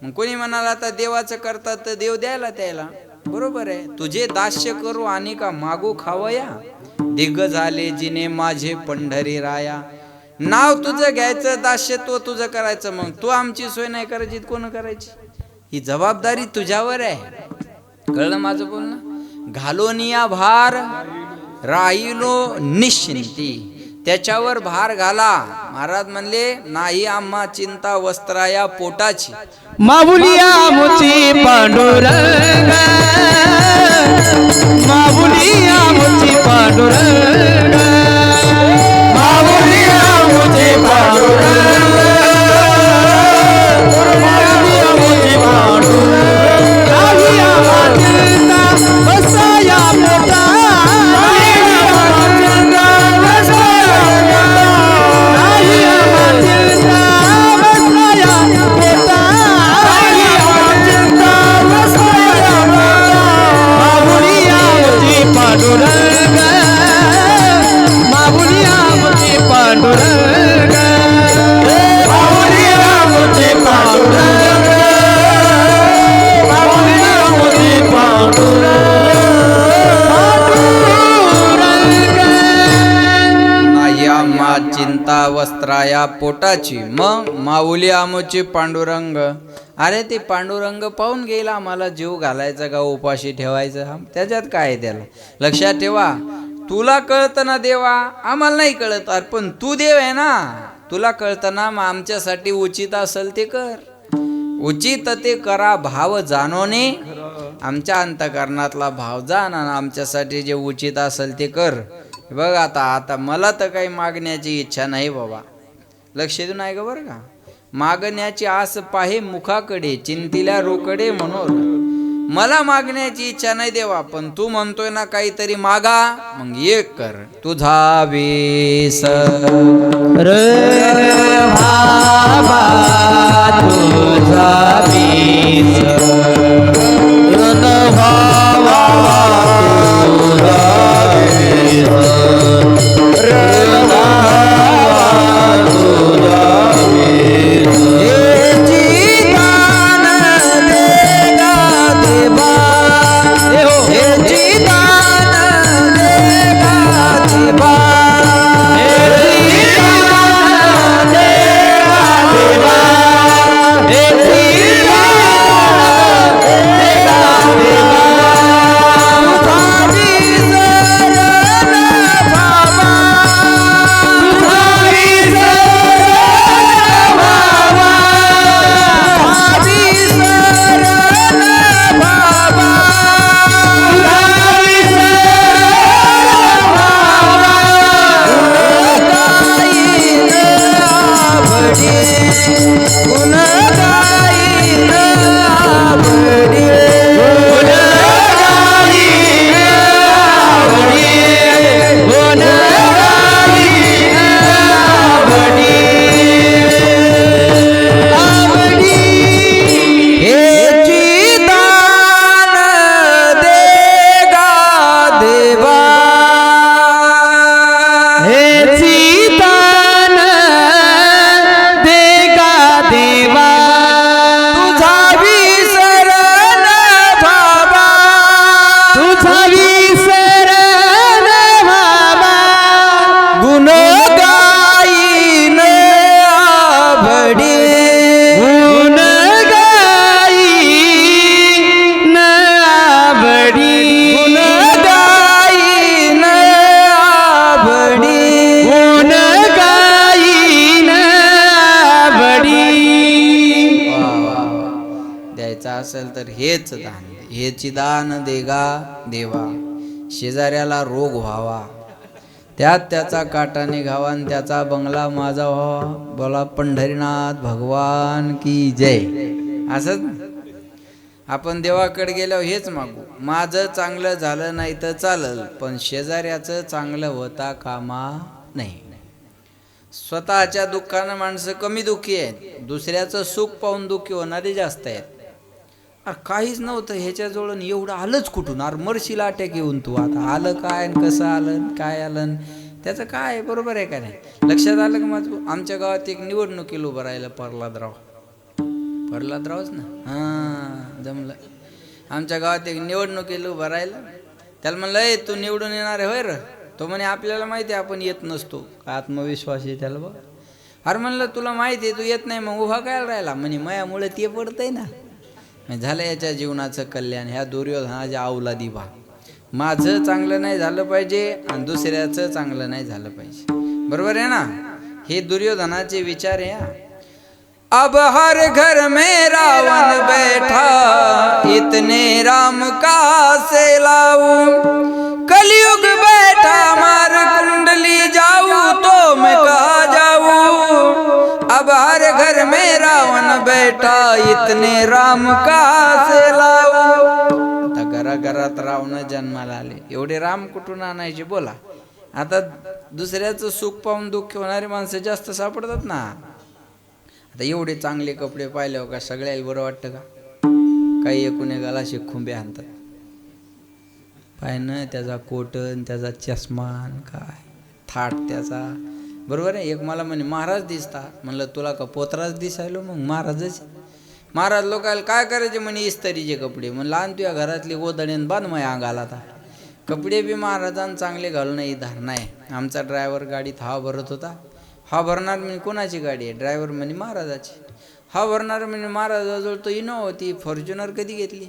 मग कोणी म्हणाला आता देवाचं करतात तर देव द्यायला त्याला, बरोबर आहे. तुझे दास्य करू आणि का मागू खावया, दिग्ग झाले जिने माझे पंढरी राया. नाव तुझं घ्यायचं, दास्य तो तुझं करायचं, मग तू आमची सोय नाही करायची, कोण करायची? ही जबाबदारी तुझ्यावर आहे. कळलं माझं बोलणं? घालोनिया भार राहिलो निश्चिंती, त्याच्यावर भार घाला. महाराज म्हणले नाही आम्हा चिंता वस्त्राया पोटाची. माऊलिया मुची पांडुरंग, माऊलिया मुची पांडुरंग, माऊलिया मुची पांडुरंग, माऊलिया मुची पांडुरंग. नाही आम्हा चिंता वस्त्राया पोटा, नाही आम्हा चिंता वस्त्राया पोटा, नाही आम्हा चिंता वस्त्राया पोटा. पांडुरंग, माऊलिया मुची पांडुरंग, माऊलिया मुची पांडुरंग, माऊलिया मुची पांडुरंग. नाही आम्हा चिंता वस्त्राया पोटाची, मग माऊली आमोची पांडुरंग. अरे ते पांडुरंग पाहून गेला, आम्हाला जीव घालायचा का उपाशी ठेवायचा, त्याच्यात काय आहे त्याला. लक्षात ठेवा, तुला कळतं ना देवा, आम्हाला नाही कळत. अरे पण तू देव आहे ना, तुला कळतं ना, मग आमच्यासाठी उचित असेल ते कर. उचित ते करा भाव जाणोने, आमच्या अंतकरणातला भाव जाण आणि आमच्यासाठी जे उचित असेल ते कर. बघ आता मला तर काही मागण्याची इच्छा नाही बाबा, लक्ष देऊन आहे का बरं का. मागण्याची आस पाहे मुखाकडे, चिंतिल्या रोकडे म्हणून. मला मागण्याची इच्छा नाही देवा, पण तू म्हणतोय ना काहीतरी मागा, मग एक कर. तुझा वेस भावा तुझा वीस भावा तुझा वीस असेल तर हेच दान, हेची दान देगा देवा. शेजाऱ्याला रोग व्हावा, त्यात त्याचा काटा निघावा आणि त्याचा बंगला माझा व्हावा. बोला पंढरीनाथ भगवान की जय. असंच आपण देवाकडे गेल्यावर हेच मागू, माझं चांगलं झालं नाही तर चालल, पण शेजाऱ्याचं चांगलं होता कामा नाही. स्वतःच्या दुःखानं माणसं कमी दुःखी आहेत, दुसऱ्याचं सुख पाहून दुःखी होणारे जास्त आहेत. अरे काहीच नव्हतं ह्याच्याजवळ, एवढं आलंच कुठून? अरे मरशील अटॅक येऊन तू. आता आलं काय, कसं आलं, काय आलं, त्याचं काय बरोबर आहे का नाही? लक्षात आलं का माझं? आमच्या गावात एक निवडणुकीला उभं राहिलं प्रल्हादरावच ना, हां जमलं. आमच्या गावात एक निवडणुकीला उभं राहिलं. त्याला म्हणलं, ए तू निवडून येणार आहे होय र? तो म्हणे आपल्याला माहिती आहे आपण येत नसतो. काय आत्मविश्वास आहे त्याला बघ. अरे म्हणलं तुला माहिती आहे तू येत नाही, मग उभा काय राहिला? म्हणे मायामुळे ते पडतंय ना. झालं याच्या जीवनाचं कल्याण. ह्या दुर्योधनाच्या अवलादी बा. माझं चांगलं नाही झालं पाहिजे आणि दुसऱ्याचं चांगलं नाही झालं पाहिजे, बरोबर आहे ना? हे दुर्योधनाचे विचार आहे. अब हर घर में रावण बैठा, इतने राम का से लाऊं, कलयुग बैठा मार कुंडली जाऊं, तो मैं कहा जाऊं. अब हर घर में रावण बैठा, इतने राम का से लाऊं. आता घराघरात रावण जन्माला आले, एवढे राम कुठून आणायचे बोला? आता दुसऱ्याचं सुख पाहून दुःख होणारी माणसं जास्त सापडतात ना. आता एवढे चांगले कपडे पाहिल्यावर का सगळ्याला बरं वाटतं का? काही एकुणेकाला असे खुंबे आणतात. पाय न त्याचा कोटन, त्याचा चष्मान, काय थाट त्याचा, बरोबर आहे. एक मला म्हणे महाराज दिसता. म्हणलं तुला का पोतराज दिसायलो? मग महाराजच. महाराज लोकायला काय करायचे म्हणे? इस्त्रीचे कपडे. म्हणलं आण तुझ्या घरातली गोदड्यान बांध माझ्या अंगाला. आता कपडे बी महाराजांना चांगले घालून नाही धारणा आहे. आमचा ड्रायव्हर गाडीत हवा भरत होता. हा भरणार म्हणजे कोणाची गाडी आहे? ड्रायव्हर म्हणे महाराजाची. हा भरणार म्हणजे महाराजाजवळ तो इनोवा होती, फॉर्च्युनर कधी घेतली?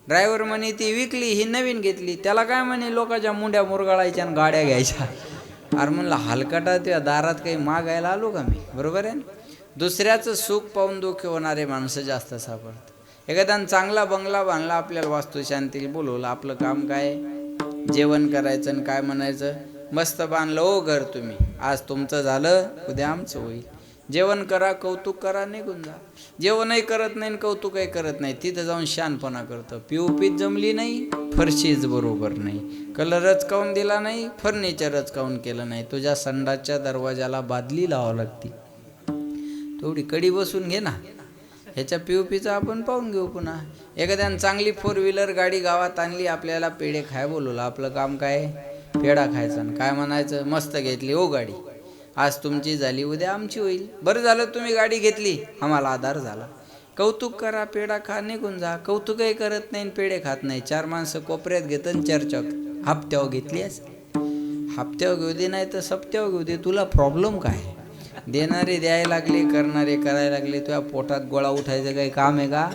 ड्रायव्हर म्हणे ती विकली, ही नवीन घेतली. त्याला काय म्हणे लोकांच्या मुंड्या मुरगाळायच्या आणि गाड्या घ्यायच्या. अरे म्हणलं हलकटा त्या दारात काही मागायला आलो का मी? बरोबर आहे ना. दुसऱ्याचं सुख पाहून दुःखी होणारे माणसं जास्त सापडतात. एखाद्यानं चांगला बंगला बांधला, आपल्याला वास्तुशांती बोलवलं, आपलं काम काय? जेवण करायचं आणि काय म्हणायचं, मस्त बांधलं हो घर तुम्ही, आज तुमचं झालं उद्या आमचं होईल. जेवण करा, कौतुक करा, निघून जा. जेवणही करत नाही, कौतुकही करत नाही, तिथं जाऊन शानपणा करतं. पीओपीच जमली नाही, फरशीच बरोबर नाही, कलरच काऊन दिला नाही, फर्निचरच काऊन केलं नाही, तुझ्या संडासच्या दरवाजाला बादली लावावं लागते. थोडी कडी बसून घे ना. ह्याच्या पीओपीचं आपण पाहून घेऊ. पुन्हा एखाद्यानं चांगली 4 व्हीलर गाडी गावात आणली, आपल्याला पेढे खाय बोलवलं, आपलं काम काय? पेढा खायचा आणि काय म्हणायचं, मस्त घेतली हो गाडी, आज तुमची झाली उद्या आमची होईल. बरं झालं तुम्ही गाडी घेतली, आम्हाला आधार झाला. कौतुक करा, पेढा खा, निघून जा. कौतुकही करत नाही, पेढे खात नाही. 4 माणसं कोपऱ्यात घेतं आणि चर्चा हप्त्यावर घेतली असेल. हप्त्यावर घेऊ दे, नाही तर सप्त्यावर घेऊ दे, तुला प्रॉब्लेम काय? देणारे द्यायला लागले, करणारे करायला लागले, तुझ्या पोटात गोळा उठायचं काही काम आहे का?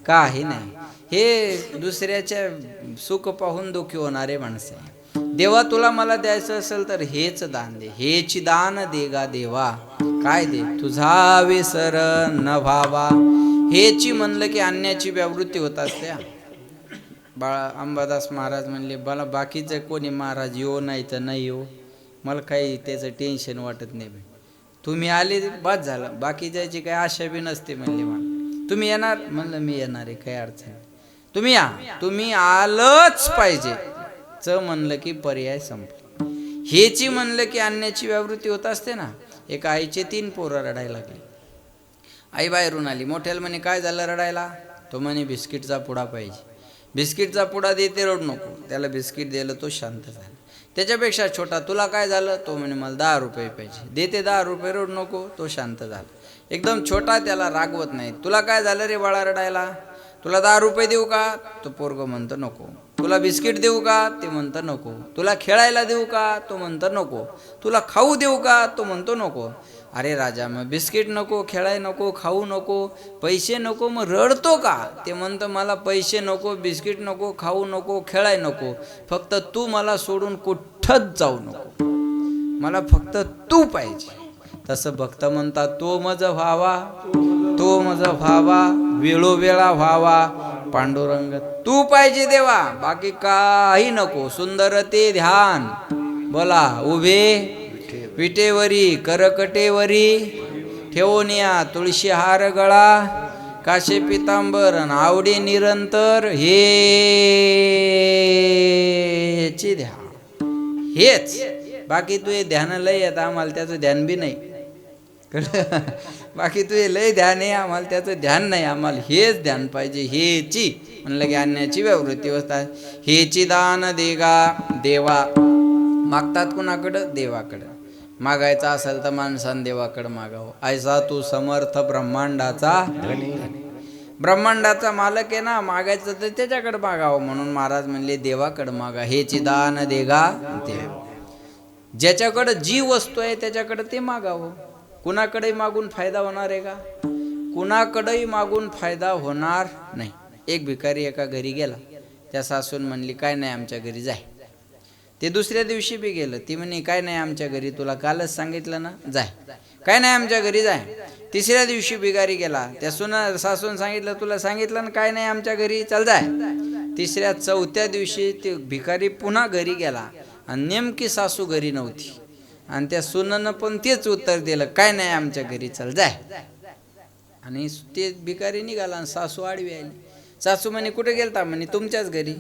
काही नाही. हे दुसऱ्याच्या सुख पाहून दुःखी होणारे माणसं आहे. देवा तुला मला द्यायचं असेल तर हेच दान दे, हेच दान देगा देवा. काय दे? तुझा विसर न व्हावा. हेची म्हणलं की अन्याची व्यावृत्ती होत असते. बाळा अंबादास महाराज म्हणले, मला बाकीचं कोणी महाराज येऊ नाही तर नाही येऊ, मला काही त्याचं टेन्शन वाटत नाही. तुम्ही आले बस झालं, बाकीच्याची काही आशा बी नसते. म्हणले मला तुम्ही येणार? म्हणलं मी येणार आहे, काही अडचण नाही. तुम्ही या, तुम्ही आलंच पाहिजे. च म्हणलं की पर्याय संपला. हेची म्हणलं की अन्याची व्यावृत्ती होत असते ना. एका आईचे 3 पोरं रडायला लागली. आई बाहेरून आली, मोठ्याला म्हणे काय झालं रडायला? तो म्हणे बिस्किटचा पुडा पाहिजे. बिस्किटचा पुडा देते, रड नको. त्याला बिस्किट दिलं, तो शांत झाला. त्याच्यापेक्षा छोटा, तुला काय झालं? तो म्हणे मला 10 रुपये पाहिजे. देते 10 रुपये, रड नको. तो शांत झाला. एकदम छोटा, त्याला रागवत नाही. तुला काय झालं रे बाळा रडायला? तुला 10 रुपये देऊ का? तो पोरगं म्हणतं नको. तुला बिस्किट देऊ का? ते म्हणतं नको. तुला खेळायला देऊ का? तो म्हणतं नको. तुला खाऊ देऊ का? तो म्हणतो नको. अरे राजा, मग बिस्किट नको, खेळाय नको, खाऊ नको, पैसे नको, मग रडतो का? ते म्हणतं मला पैसे नको, बिस्किट नको, खाऊ नको, खेळाय नको, फक्त तू मला सोडून कुठंच जाऊ नको, मला फक्त तू पाहिजे. तसं भक्त म्हणतात, तो मज व्हावा, तो मज व्हावा, वेळोवेळा व्हावा पांडुरंग. तू पाहिजे देवा, बाकी काही नको. सुंदर ते ध्यान बोला, उभे विटेवरी करकटेवरी ठेवून या तुळशी हार गळा, काशे पितांबर आवडे निरंतर, हेची ध्यान. हेच बाकी तुझे ध्यान लय येत, आम्हाला त्याचं ध्यान बी नाही. बाकी तुझे लय ध्यान आहे, आम्हाला त्याचं ध्यान नाही. आम्हाला हेच ध्यान पाहिजे. हेची म्हणलं की अन्याची व्यावृत्ती होतात. हेची दान देगा देवा. मागतात कुणाकडं? देवाकडं. मागायचं असेल तर माणसानं देवाकडं मागावं. ऐसा तू समर्थ ब्रह्मांडाचा धनी. ब्रह्मांडाचा मालक आहे ना, मागायचं तर त्याच्याकडे मागावं. म्हणून महाराज म्हणले देवाकडं मागा. हेची दान देगा देव. ज्याच्याकडं जी वस्तू आहे त्याच्याकडं ते मागावं. कुणाकडेही मागून फायदा होणार आहे का? कुणाकडेही मागून फायदा होणार नाही. एक भिकारी एका घरी गेला. त्या सासून म्हणली काय नाही आमच्या घरी जाय. ते दुसऱ्या दिवशी बी गेलं. ती म्हणे काय नाही आमच्या घरी, तुला कालच सांगितलं ना, जाय. काय नाही आमच्या घरी, जाय. तिसऱ्या दिवशी भिकारी गेला. त्या सासून सांगितलं, तुला सांगितलं ना काय नाही आमच्या घरी, चल जाय. तिसऱ्या चौथ्या दिवशी ते भिकारी पुन्हा घरी गेला आणि नेमकी सासू घरी नव्हती. आणि त्या सुननं पण तेच उत्तर दिलं, काय नाही आमच्या घरी, चल जाय. आणि ते भिकारी निघाला आणि सासू आडवी आली. सासू म्हणे कुठे गेलता? म्हणे तुमच्याच घरी.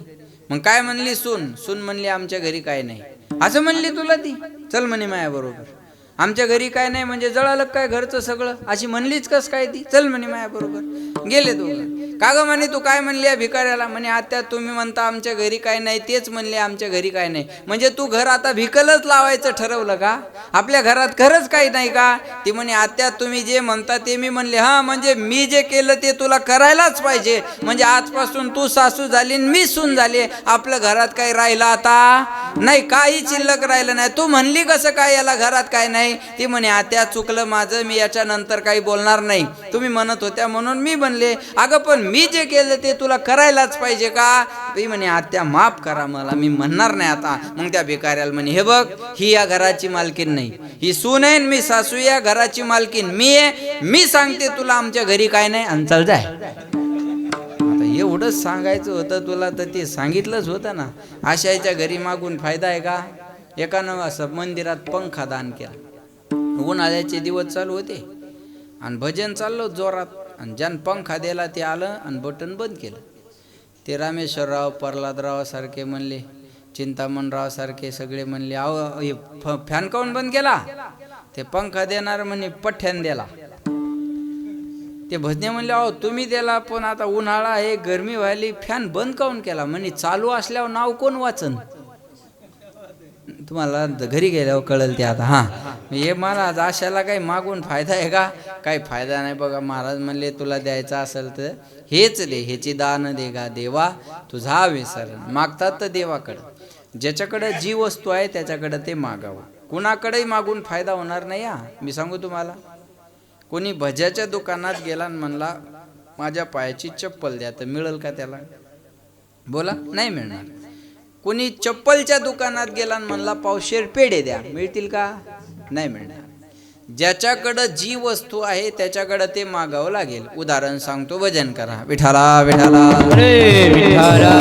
मग काय म्हणली सून? सून म्हणली आमच्या घरी काय नाही. असं म्हणली तुला ती? चल म्हणे माया बरोबर. आमच्या घरी काय नाही म्हणजे जळालं काय घरचं सगळं? अशी म्हणलीच कस काय ती? चल म्हणे माया बरोबर. गेले दोघं. का ग म्हणे तू काय म्हणली या भिकाऱ्याला? म्हणे आत्या तुम्ही म्हणता आमच्या घरी काय नाही, तेच म्हणले आमच्या घरी काय नाही. म्हणजे तू घर आता भिकलच लावायचं ठरवलं का? आपल्या घरात खरंच काही नाही का? ती म्हणे आत्या तुम्ही जे म्हणता ते मी म्हणले. हा म्हणजे मी जे केलं ते तुला करायलाच पाहिजे. म्हणजे आजपासून तू सासू झाली मी सून झाली. आपल्या घरात काही राहिलं आता नाही, काही शिल्लक राहिलं नाही. तू म्हणली कसं काय याला घरात काय नाही? ती म्हणे आत्या चुकलं माझं, मी याच्यानंतर काही बोलणार नाही. तुम्ही म्हणत होत्या म्हणून मी म्हणले. अगं पण मी जे केलं ते तुला करायलाच पाहिजे का? ती म्हणे आत्या माफ करा मला, मी म्हणणार नाही आता. मग त्या भिकाऱ्याला म्हणे हे बघ, ही या घराची मालकीन नाही, ही सून आहे, मी सासू, या घराची मालकीन मी आहे. मी सांगते तुला आमच्या घरी काय नाही, आणि चल जाय. आता एवढंच सांगायचं होतं तुला तर ते सांगितलंच होतं ना. आशाच्या घरी मागून फायदा आहे का? एकानं असं मंदिरात पंखा दान केला. उन्हाळ्याचे दिवस चालू होते आणि भजन चाललं जोरात, आणि ज्यानं पंखा दिला ते आलं आणि बटन बंद केलं. ते रामेश्वरराव, प्रल्हादराव सारखे म्हणले, चिंतामणराव सारखे सगळे म्हणले, अहो फॅन काऊन बंद केला? ते पंखा देणार म्हणे पठ्ठ्यान दिला. ते भजने म्हणले अहो तुम्ही दिला, पण आता उन्हाळा आहे, गरमी व्हायली, फॅन बंद काऊन केला? म्हणे चालू असल्यावर नाव कोण वाचन? तुम्हाला घरी गेल्यावर कळेल ते आता. हां, हे महाराज आशाला काही मागून फायदा आहे का? काही फायदा नाही बघा. महाराज म्हणले तुला द्यायचं असेल तर हेच दे, ह्याची दान दे गा देवा, तुझा विसर. मागतात तर देवाकडं, ज्याच्याकडे जी वस्तू आहे त्याच्याकडे ते मागावं. कुणाकडेही मागून फायदा होणार नाही. हा मी सांगू तुम्हाला, कोणी भज्याच्या दुकानात गेला आणि म्हणला माझ्या पायाची चप्पल द्या, तर मिळेल का त्याला? बोला, नाही मिळणार. कोणी चप्पलच्या दुकानात गेला आणि म्हणला पावशेर पेढे द्या, मिळतील का? नाही मिळणार. ज्याच्याकडं जी वस्तू आहे त्याच्याकडे ते मागावं लागेल. उदाहरण सांगतो, भजन करा विठाला विठाला रे विठाला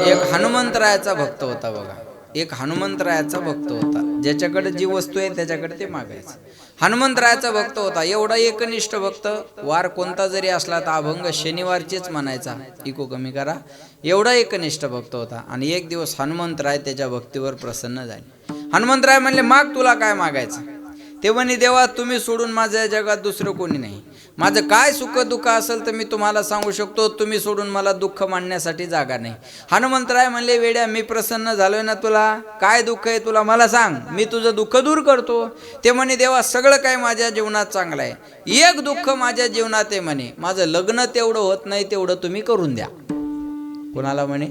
एक हनुमंतरायाचा भक्त होता बघा. एक हनुमंतरायाचा भक्त होता, ज्याच्याकडे जी वस्तू आहे त्याच्याकडे ते मागायचं. हनुमंतरायाचा भक्त होता, एवढा एकनिष्ठ भक्त, वार कोणता जरी असला तर अभंग शनिवारचेच म्हणायचा, इको कमी करा, एवढा एकनिष्ठ भक्त होता. आणि एक दिवस हनुमंतराय त्याच्या भक्तीवर प्रसन्न झाले. हनुमंतराय म्हणले माग, तुला काय मागायचं? ते म्हणे देवा, तुम्ही सोडून माझ्या या जगात दुसरं कोणी नाही. माझं काय सुख दुःख असेल तर मी तुम्हाला सांगू शकतो, तुम्ही सोडून मला दुःख मांडण्यासाठी जागा नाही. हनुमंतराय म्हणले वेड्या, मी प्रसन्न झालोय ना, तुला काय दुःख आहे तुला मला सांग, मी तुझं दुःख दूर करतो. ते म्हणे देवा, सगळं काय माझ्या जीवनात चांगलं आहे, एक दुःख माझ्या जीवनात आहे म्हणे, माझं लग्न तेवढं होत नाही, तेवढं तुम्ही करून द्या. कोणाला म्हणे?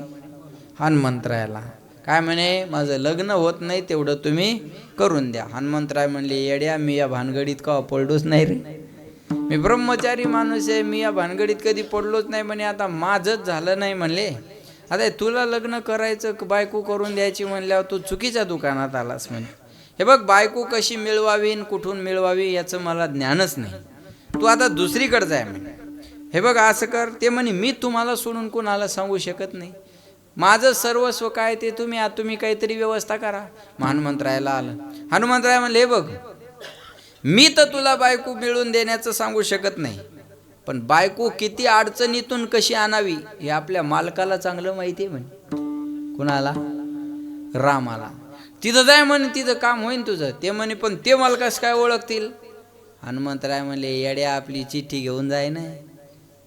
हनुमंतरायाला. काय म्हणे? माझं लग्न होत नाही, तेवढं तुम्ही करून द्या. हनुमंतराय म्हणले येड्या, मी या भानगडीत का पडलोच नाही रे, मी ब्रह्मचारी माणूस आहे, मी या भानगडीत कधी पडलोच नाही म्हणे. आता माझंच झालं नाही म्हणले, आता तुला लग्न करायचं, बायको करून द्यायची म्हणल्यावर तू चुकीच्या दुकानात आलास म्हणे. हे बघ, बायको कशी मिळवावी कुठून मिळवावी याचं मला ज्ञानच नाही, तू आता दुसरीकडे जाय म्हणे. हे बघ असं कर. ते म्हणे मी तुम्हाला सोडून कोणाला सांगू शकत नाही, माझं सर्वस्व काय ते तुम्ही काहीतरी व्यवस्था करा. हनुमंतरायाला आलं. हनुमंतराय म्हणले हे बघ, मी तर तुला बायको मिळवून देण्याचं सांगू शकत नाही, पण बायको किती अडचणीतून कशी आणावी हे आपल्या मालकाला चांगलं माहिती आहे म्हणे. कुणाला? रामाला. तिथं जाय म्हणे, तिथं काम होईन तुझं. ते म्हणे पण ते मालकास काय ओळखतील? हनुमंतराय म्हणले येड्या, आपली चिठ्ठी घेऊन जाय ना,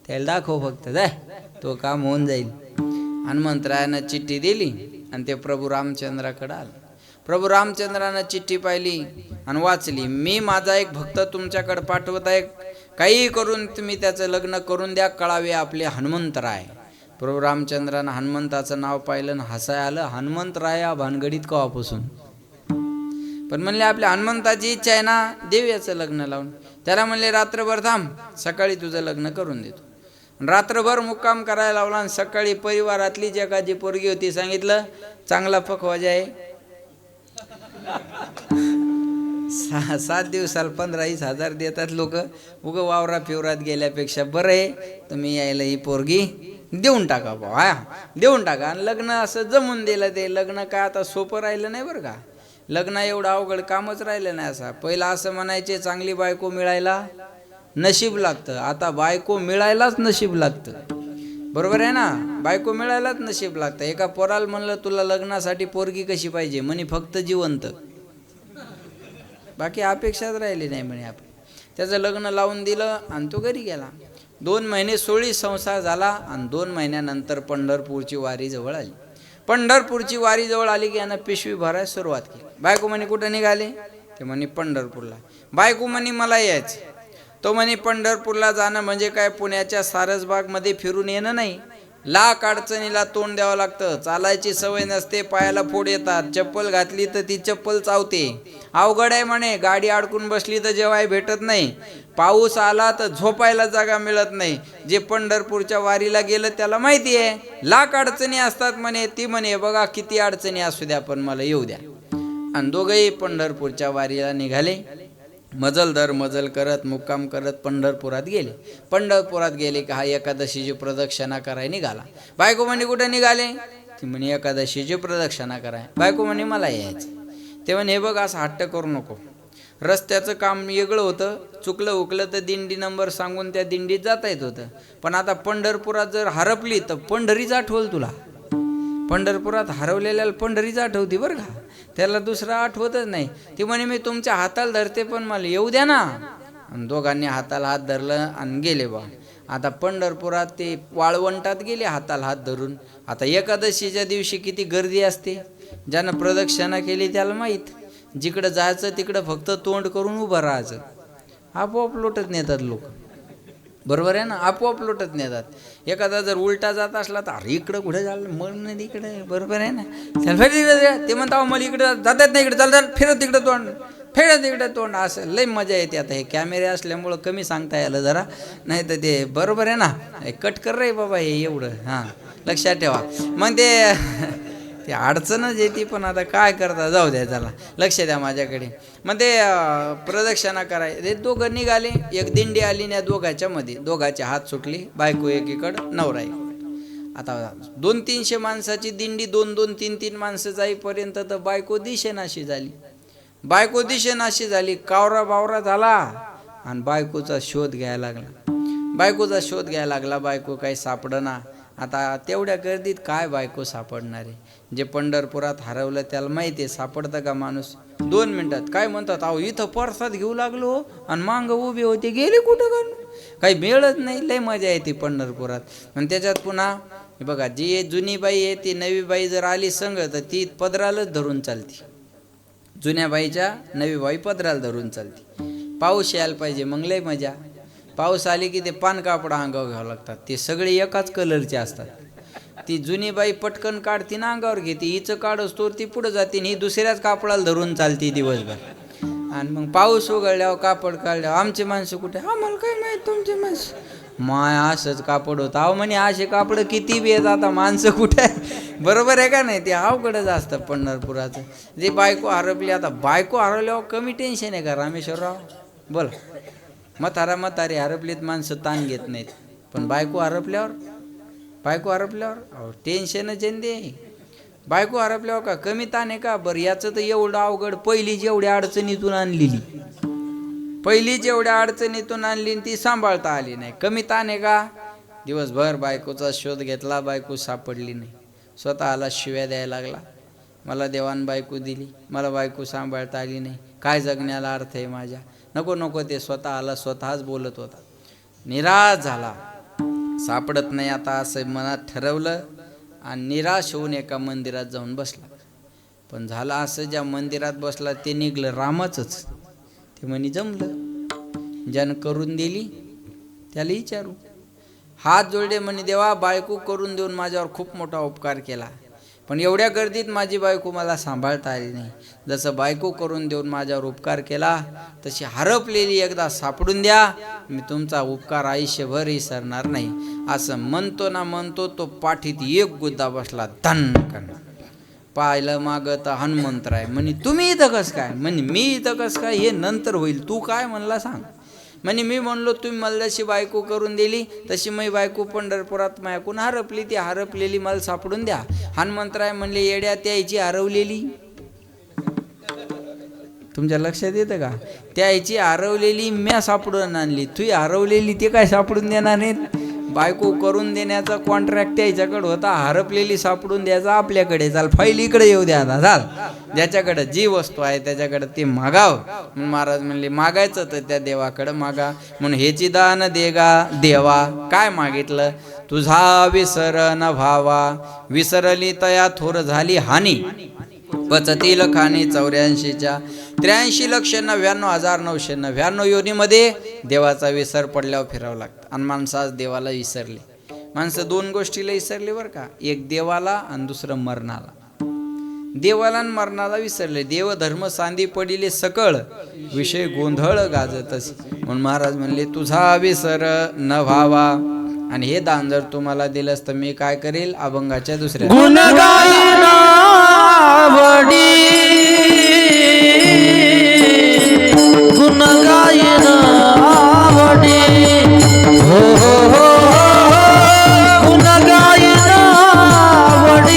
त्याला दाखव फक्त, जाय, तो काम होऊन जाईल. हनुमंतरायानं चिठ्ठी दिली आणि ते प्रभू रामचंद्राकडे आलं. प्रभू रामचंद्रानं चिठ्ठी पाहिली आणि वाचली. मी माझा एक भक्त तुमच्याकडे पाठवत आहे, काही करून तुम्ही त्याचं लग्न करून द्या, कळावे आपले हनुमंतराय. प्रभू रामचंद्रानं हनुमंताचं नाव पाहिलं आणि हसाय आलं. हनुमंतराय या भानगडीत कवापासून? पण म्हणले आपल्या हनुमंताची इच्छा आहे ना, देऊयाचं लग्न लावून. त्याला म्हणले रात्रभर थांब, सकाळी तुझं लग्न करून देतो. रात्रभर मुक्काम करायला लावला आणि सकाळी परिवारातली जी एखादी पोरगी होती सांगितलं चांगला पकवाजा आहे, 7 दिवसाला 15-20 हजार देतात लोक, उगं वावरा फिवरात गेल्यापेक्षा बरं आहे तुम्ही यायला ही पोरगी देऊन टाका बा, हा देऊन टाका. आणि लग्न असं जमून दिलं. ते लग्न काय आता सोपं राहिलं नाही बरं का, लग्न एवढं अवघड कामच राहिलं नाही. असा पहिला असं म्हणायचे चांगली बायको मिळायला नशीब लागतं, आता बायको मिळायलाच नशीब लागतं. बरोबर आहे ना, बायको मिळायलाच नशीब लागतं. एका पोराला म्हणलं तुला लग्नासाठी पोरगी कशी पाहिजे, म्हणे फक्त जिवंत, बाकी अपेक्षाच राहिली नाही म्हणे. आपण त्याचं लग्न लावून दिलं आणि तो घरी गेला. 2 महिने सोळी संसार झाला आणि 2 महिन्यानंतर पंढरपूरची वारी जवळ आली. पंढरपूरची वारी जवळ आली की यानं पिशवी भरायला सुरुवात केली. बायको म्हणे कुठं निघाले? ते म्हणे पंढरपूरला. बायको म्हणे मला यायचं. तो म्हणे पंढरपूरला जाणं म्हणजे काय पुण्याच्या सारसबागमध्ये फिरून येणं नाही, लाख अडचणीला तोंड द्यावं लागतं. चालायची सवय नसते, पायाला फोड येतात, चप्पल घातली तर ती चप्पल चावते. अवघड आहे म्हणे. गाडी अडकून बसली तर जेवाय भेटत नाही, पाऊस आला तर झोपायला जागा मिळत नाही. जे पंढरपूरच्या वारीला गेलं त्याला माहिती आहे, लाख अडचणी असतात म्हणे. ती म्हणे बघा किती अडचणी असू द्या पण मला येऊ द्या. आणि दोघंही पंढरपूरच्या वारीला निघाले. मजल दर मजल करत मुक्काम करत पंढरपुरात गेले. पंढरपुरात गेले का हा एकादशीची प्रदक्षिणा करायला निघाला. बायको म्हणे कुठे निघाले? ती म्हणे एकादशीची प्रदक्षिणा कराय. बायको म्हणे मला यायचं. ते म्हणे हे बघ असं हट्ट करू नको, रस्त्याचं काम वेगळं होतं, चुकलं उकलं तर दिंडी नंबर सांगून त्या दिंडीत जाता येत होतं. पण आता पंढरपुरात जर हरपली तर पंढरीच आठवल तुला. पंढरपुरात हरवलेल्याला पंढरीच आठवती बरं का, त्याला दुसरा आठवतच नाही. ती म्हणे मी तुमच्या हाताला धरते पण मला येऊ द्या ना. आणि दोघांनी हाताला हात धरलं आणि गेले बा. आता पंढरपुरात ते वाळवंटात गेले हाताला हात धरून. आता एकादशीच्या दिवशी किती गर्दी असते. ज्यानं प्रदक्षिणा केली त्याला माहीत, जिकडं जायचं तिकडं फक्त तोंड करून उभं राहायचं. आपोआप लोटत नेतात लोक, बरोबर आहे ना, आपोआप लोटत नेतात. एखादा जर उलटा जात असला तर अरे इकडं कुठे झालं मन नाही इकडे, बरोबर आहे ना. ते म्हणता मला इकडं जातात नाही, इकडे चालतात फिरत तिकडं तोंड, फेडत तिकडं तोंड, असं लई मजा येते. आता हे कॅमेरे असल्यामुळं कमी सांगता यायला जरा, नाही तर ते बरोबर आहे ना, कट कर रे बाबा हे एवढं, हां लक्षात ठेवा. मग ते अडचणच येते, पण आता काय करता, जाऊ द्या, चला लक्ष द्या माझ्याकडे. मग ते प्रदक्षिणा कराय ते दोघं निघाले. एक दिंडी आली ना, दोघाच्या मध्ये दोघाचे हात सुटले, बायको एकीकडं नवरा एक. आता 200-300 माणसाची दिंडी 2-2, 3-3 माणसं जाईपर्यंत तर बायको दिशेनाशी झाली. बायको दिशेनाशी झाली, कावरा बावरा झाला आणि बायकोचा शोध घ्यायला लागला. बायको काही सापडना. आता तेवढ्या गर्दीत काय बायको सापडणार आहे. जे पंढरपुरात हरवलं त्याला माहिती आहे सापडतं का माणूस 2 मिनिटात. काय म्हणतात, अहो इथं परसाद घेऊ लागलो आणि मांग उभे होते, गेले कुठं का, काही मिळत नाही. लय मजा येते पंढरपुरात. आणि त्याच्यात पुन्हा बघा, जी जुनी बाई आहे ती नवी बाई जर आली संग तर ती पदरालाच धरून चालती. जुन्या बाईच्या नवी बाई पदराला धरून चालती. पाऊस यायला पाहिजे मग लय मजा. पाऊस आली की ते पान कापड अंगावर घ्यावं लागतात. ते सगळे एकाच कलरचे असतात. ती जुनी बाई पटकन काढती ना अंगावर घेते, हिचं काढच तोर ती पुढं जाते, ही दुसऱ्याच कापडाला धरून चालती दिवसभर. आणि मग पाऊस उघडल्यावर कापड काढल्यावर आमचे माणसं कुठे, आम्हाला काय माहीत तुमचे माणसं, माय असंच कापड होतं. अहो म्हणे असे कापड किती बी येत, आता माणसं कुठे आहे, बरोबर आहे का नाही. ते अवघडच असतं पंढरपुराचं. जे बायको हरपली, आता बायको हरवल्यावर कमी टेन्शन आहे का रामेश्वरराव, बोला. म्हातारी हरपलीत माणसं ताण घेत नाहीत, पण बायको हरपल्यावर टेन्शनच आहे ते. बायको हरपल्यावर का कमी ताण आहे का. बरं याचं तर एवढं अवघड, पहिली जेवढ्या अडचणीतून आणली ती सांभाळता आली नाही, कमी ताण आहे का. दिवसभर बायकोचा शोध घेतला, बायको सापडली नाही. स्वतःला शिव्या द्यायला लागला, मला देवान बायको दिली, मला बायको सांभाळता आली नाही, काय जगण्याला अर्थ आहे माझ्या. नको ते स्वतःच बोलत होता. निराश झाला, सापडत नाही आता असं मनात ठरवलं आणि निराश होऊन एका मंदिरात जाऊन बसला. पण झालं असं, ज्या मंदिरात बसला ते निघलं रामाचंच. ते म्हणे जमलं, ज्यानं करून दिली त्याला विचारू. हात जोडले म्हणे, देवा बायको करून देऊन माझ्यावर खूप मोठा उपकार केला, पण एवढ्या गर्दीत माझी बायको मला सांभाळता आली नाही. जसं बायको करून देऊन माझ्यावर उपकार केला तशी हरपलेली एकदा सापडून द्या, मी तुमचा उपकार आयुष्यभर विसरणार नाही. असं म्हणतो तो पाठीत एक गुद्दा बसला, धन करणार. पाहिलं मागं तर हनुमंतराय म्हणे, तुम्ही इथं कसं काय. म्हणे मी इथं कसं काय, हे नंतर होईल, तू काय म्हणला सांग. म्हणे मी म्हणलो तुम्ही मला जशी बायको करून दिली तशी मी बायको पंढरपुरात मायकून हरपली, ती हरपलेली मला सापडून द्या. हनुमंतराय म्हणले, येड्या त्याची हरवलेली, तुमच्या लक्षात येतं का. त्याची हरवलेली म्या सापडून आणली, तुझी हरवलेली ते काय सापडून देणार नाहीत. बायको करून देण्याचा कॉन्ट्रॅक्ट त्याच्याकडे होता, हरपलेली सापडून द्यायचा आपल्याकडे. चाल फाईल इकडे येऊ द्या आता, चाल ज्याच्याकडे जी वस्तू आहे त्याच्याकडे ते मागाव. महाराज म्हणले मागायचं तर त्या देवाकडे मागा. म्हणून हेची दान देगा देवा. काय मागितलं, तुझा विसर न भावा, विसरली तया थोर झाली हानी, पचतील खाणी 84च्या 83,99,999 योनीमध्ये देवाचा विसर पडल्यावर फिरावं लागतं. आणि माणसं आज देवाला विसरले. माणसं दोन गोष्टीला विसरले बरं का, एक देवाला आणि दुसरं मरणाला. देवाला आणि मरणाला विसरले. देव धर्म सांदी पडिले सकळ, विषय गोंधळ गाजतस. म्हणून महाराज म्हणले तुझा विसर न व्हावा. आणि हे दान जर तुम्हाला दिलंस तर मी काय करेल, अभंगाच्या दुसऱ्या गुण गायना आवडी, गुण गायना आवडी, हो हो हो गुण गायना आवडी,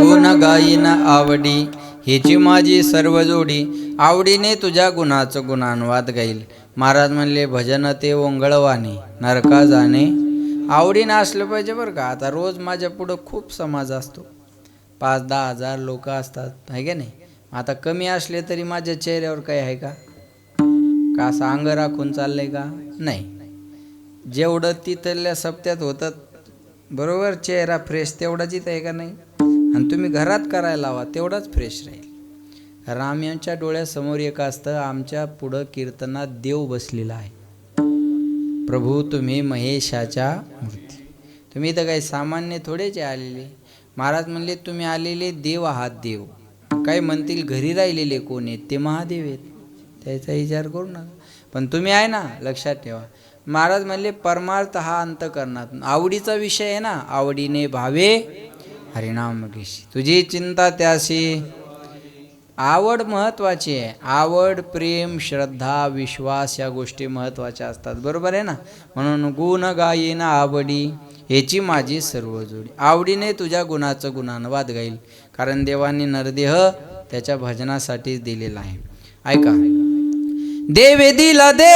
गुण गायना आवडी हेची माझी सर्व जोडी, आवडीने तुझ्या गुणाचं गुणानुवाद गाईल. महाराज म्हणले भजन ते ओंगळवाने नरका जाणे. आवडीनं असलं पाहिजे बरं का. आता रोज माझ्या पुढं खूप समाज असतो, 5-10 हजार लोक असतात, आहे का नाही. आता कमी असले तरी माझ्या चेहऱ्यावर काही आहे का, का असं अंग राखून चाललंय का, नाही. जेवढं तिथल्या सप्त्यात होतं बरोबर चेहरा फ्रेश तेवढाच इथं आहे का नाही. आणि तुम्ही घरात करायला लावा तेवढाच फ्रेश राहील. कारण आम्ही आमच्या डोळ्यासमोर एक असतं, आमच्या पुढं कीर्तनात देव बसलेला आहे. प्रभू तुम्ही महेशाच्या मूर्ती. तुम्ही इथं काही सामान्य थोडेचे आलेले. महाराज म्हणले तुम्ही आलेले देव आहात. देव काय म्हणतील घरी राहिलेले कोण आहेत, ते महादेव आहेत, त्याचा विचार करू नका. पण तुम्ही आहे ना, लक्षात ठेवा. महाराज म्हणले परमार्थ हा अंतकरणात. आवडीचा विषय आहे ना, आवडीने भावे हरिनाम घेशी, तुझी चिंता त्याशी. आवड महत्वाची आहे. आवड, प्रेम, श्रद्धा, विश्वास या गोष्टी महत्वाच्या असतात, बरोबर आहे ना. म्हणून गुण गायीन आवडी याची माझी सर्व जोडी. आवडीने तुझ्या गुणाचं गुणानुवाद गाईल. कारण देवाने नरदेह त्याच्या भजनासाठीच दिलेला आहे. ऐका, देवे दिला दे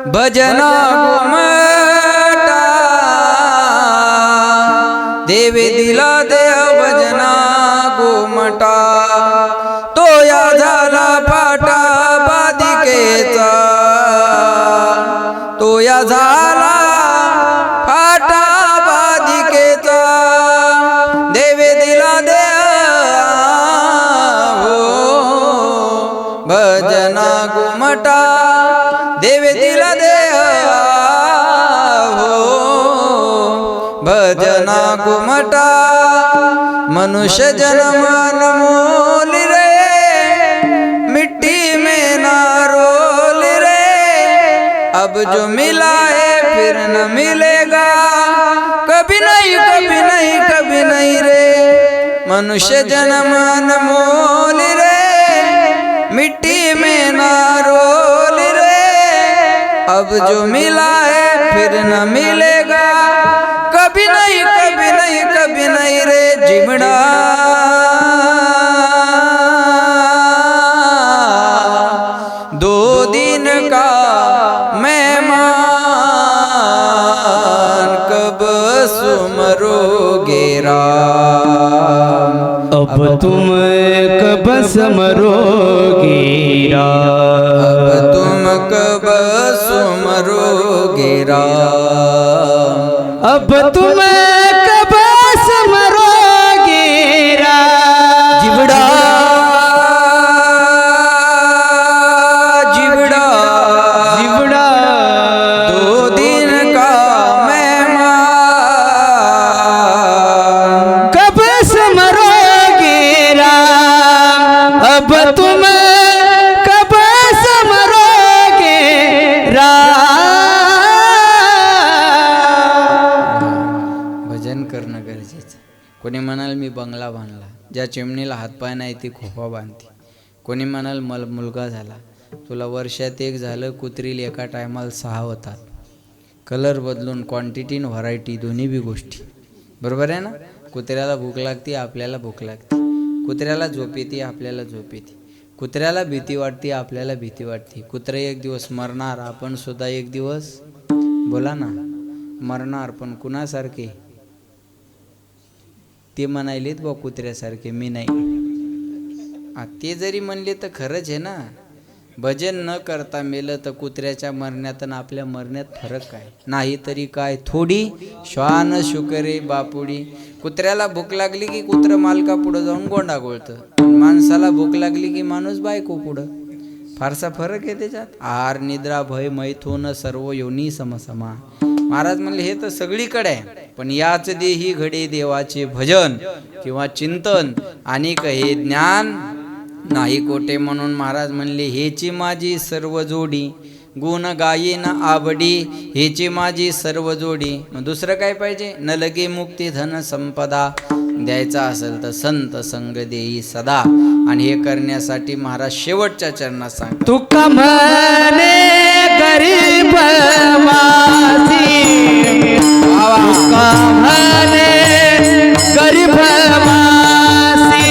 भजना गोमटा, देवे दिला देव भजना गोमटा, तो या झाला फाटा बाधिकेचा, तो या झाला फाटा भजना गुमटा मनुष्य जन्म मोल रे मिट्टी में ना रोल रे अब जो मिला है फिर न मिलेगा कभी नहीं कभी नहीं कभी नहीं रे मनुष्य जन्म मोल रे मिट्टी में ना रोल रे अब जो मिला है फिर न मिलेगा कभी नहीं कभी नहीं कभी नहीं रे जिमड़ा दो दिन का मेहमान कब सुमरोगे राम अब तुम कब समरोगे राम अब तुम कब सुमरोगे राम अब तुम कब समरोगे राम जिबड़ा जिबड़ा जिबड़ा दो दिन का मेहमान कब समरोगे राम अब तुम कब समरोगे राम भजन करणं गरजेचं. कोणी म्हणाल मी बंगला बांधला, ज्या चिमणीला हातपाय नाही ती खोपा बांधते. कोणी म्हणाल मला मुलगा झाला, तुला वर्षात एक झालं, कुत्रीला एका टायमाला 6 होतात. कलर बदलून क्वांटिटी आणि व्हरायटी दोन्ही बी गोष्टी बरोबर आहे ना. कुत्र्याला भूक लागते, आपल्याला भूक लागते. कुत्र्याला झोप येते, आपल्याला झोप येते. कुत्र्याला भीती वाटते, आपल्याला भीती वाटते. कुत्रा एक दिवस मरणार, आपण सुद्धा एक दिवस बोला ना मरणार. पण कुणासारखे ते म्हणायलेत बा कुत्र्यासारखे, मी नाही. ते जरी म्हणले तर खरंच आहे ना. भजन न करता मेलं तर कुत्र्याच्या मरण्यात आणि आपल्या मरण्यात फरक काय नाही तरी काय. थोडी श्वान शुकरे बापुडी. कुत्र्याला भूक लागली की कुत्रं मालका पुढं जाऊन गोंडा गोळतं. माणसाला भूक लागली की माणूस बायको पुढं. फारसा फरक आहे त्याच्यात. आहार निद्रा भय मैथुन सर्व योनी समसमा. महाराज म्हणले हे तर सगळीकडे आहे, पण याच देही घडे देवाचे भजन किंवा चिंतन आणि हे ज्ञान नाही कोठे. म्हणून महाराज म्हणले हेची माझी सर्व जोडी गुण गायीन आवडी. हेची माझी सर्व जोडी. मग दुसरं काय पाहिजे. न लगे मुक्ती धन संपदा. द्यायचा असेल तर संत संग देई सदा. आणि हे करण्यासाठी महाराज शेवटच्या चरणात सांगतात, तुका म्हणे गरीब मासी, तुका म्हणे गरीब मासी,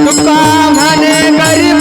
तुका म्हणे गरीब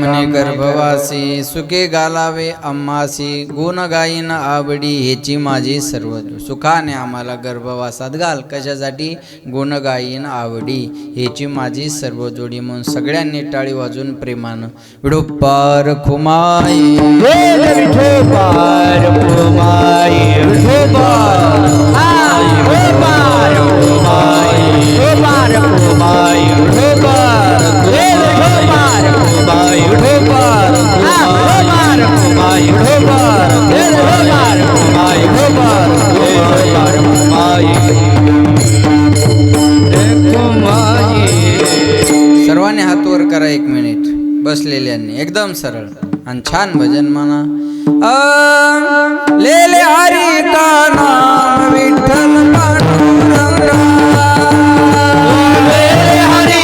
म्हणे गर्भवासी सुखे घालावे आम्हासी गुण गायीन आवडी हेची माझी सर्व सुखाने आम्हाला गर्भवासात घाल कशासाठी गुण गायीन आवडी हेची माझी सर्व जोडी म्हणून सगळ्यांनी टाळी वाजून प्रेमानं विठोपार खुमाई विठोबार खुमाई विठोबार विठोबार खुमाई विठोबार खुमाई विठोबार विठोबार खुमाई विठोबार विठोबार खुमाई विठोबार विठोबार खुमाई विठोबार विठोबार खुमाई सर्वांनी हात वर करा 1 मिनिट बसलेल्यांनी एकदम सरळ आणि छान भजन म्हणा लेले हरी का नाम विठ्ठल पांडुरंगा हरी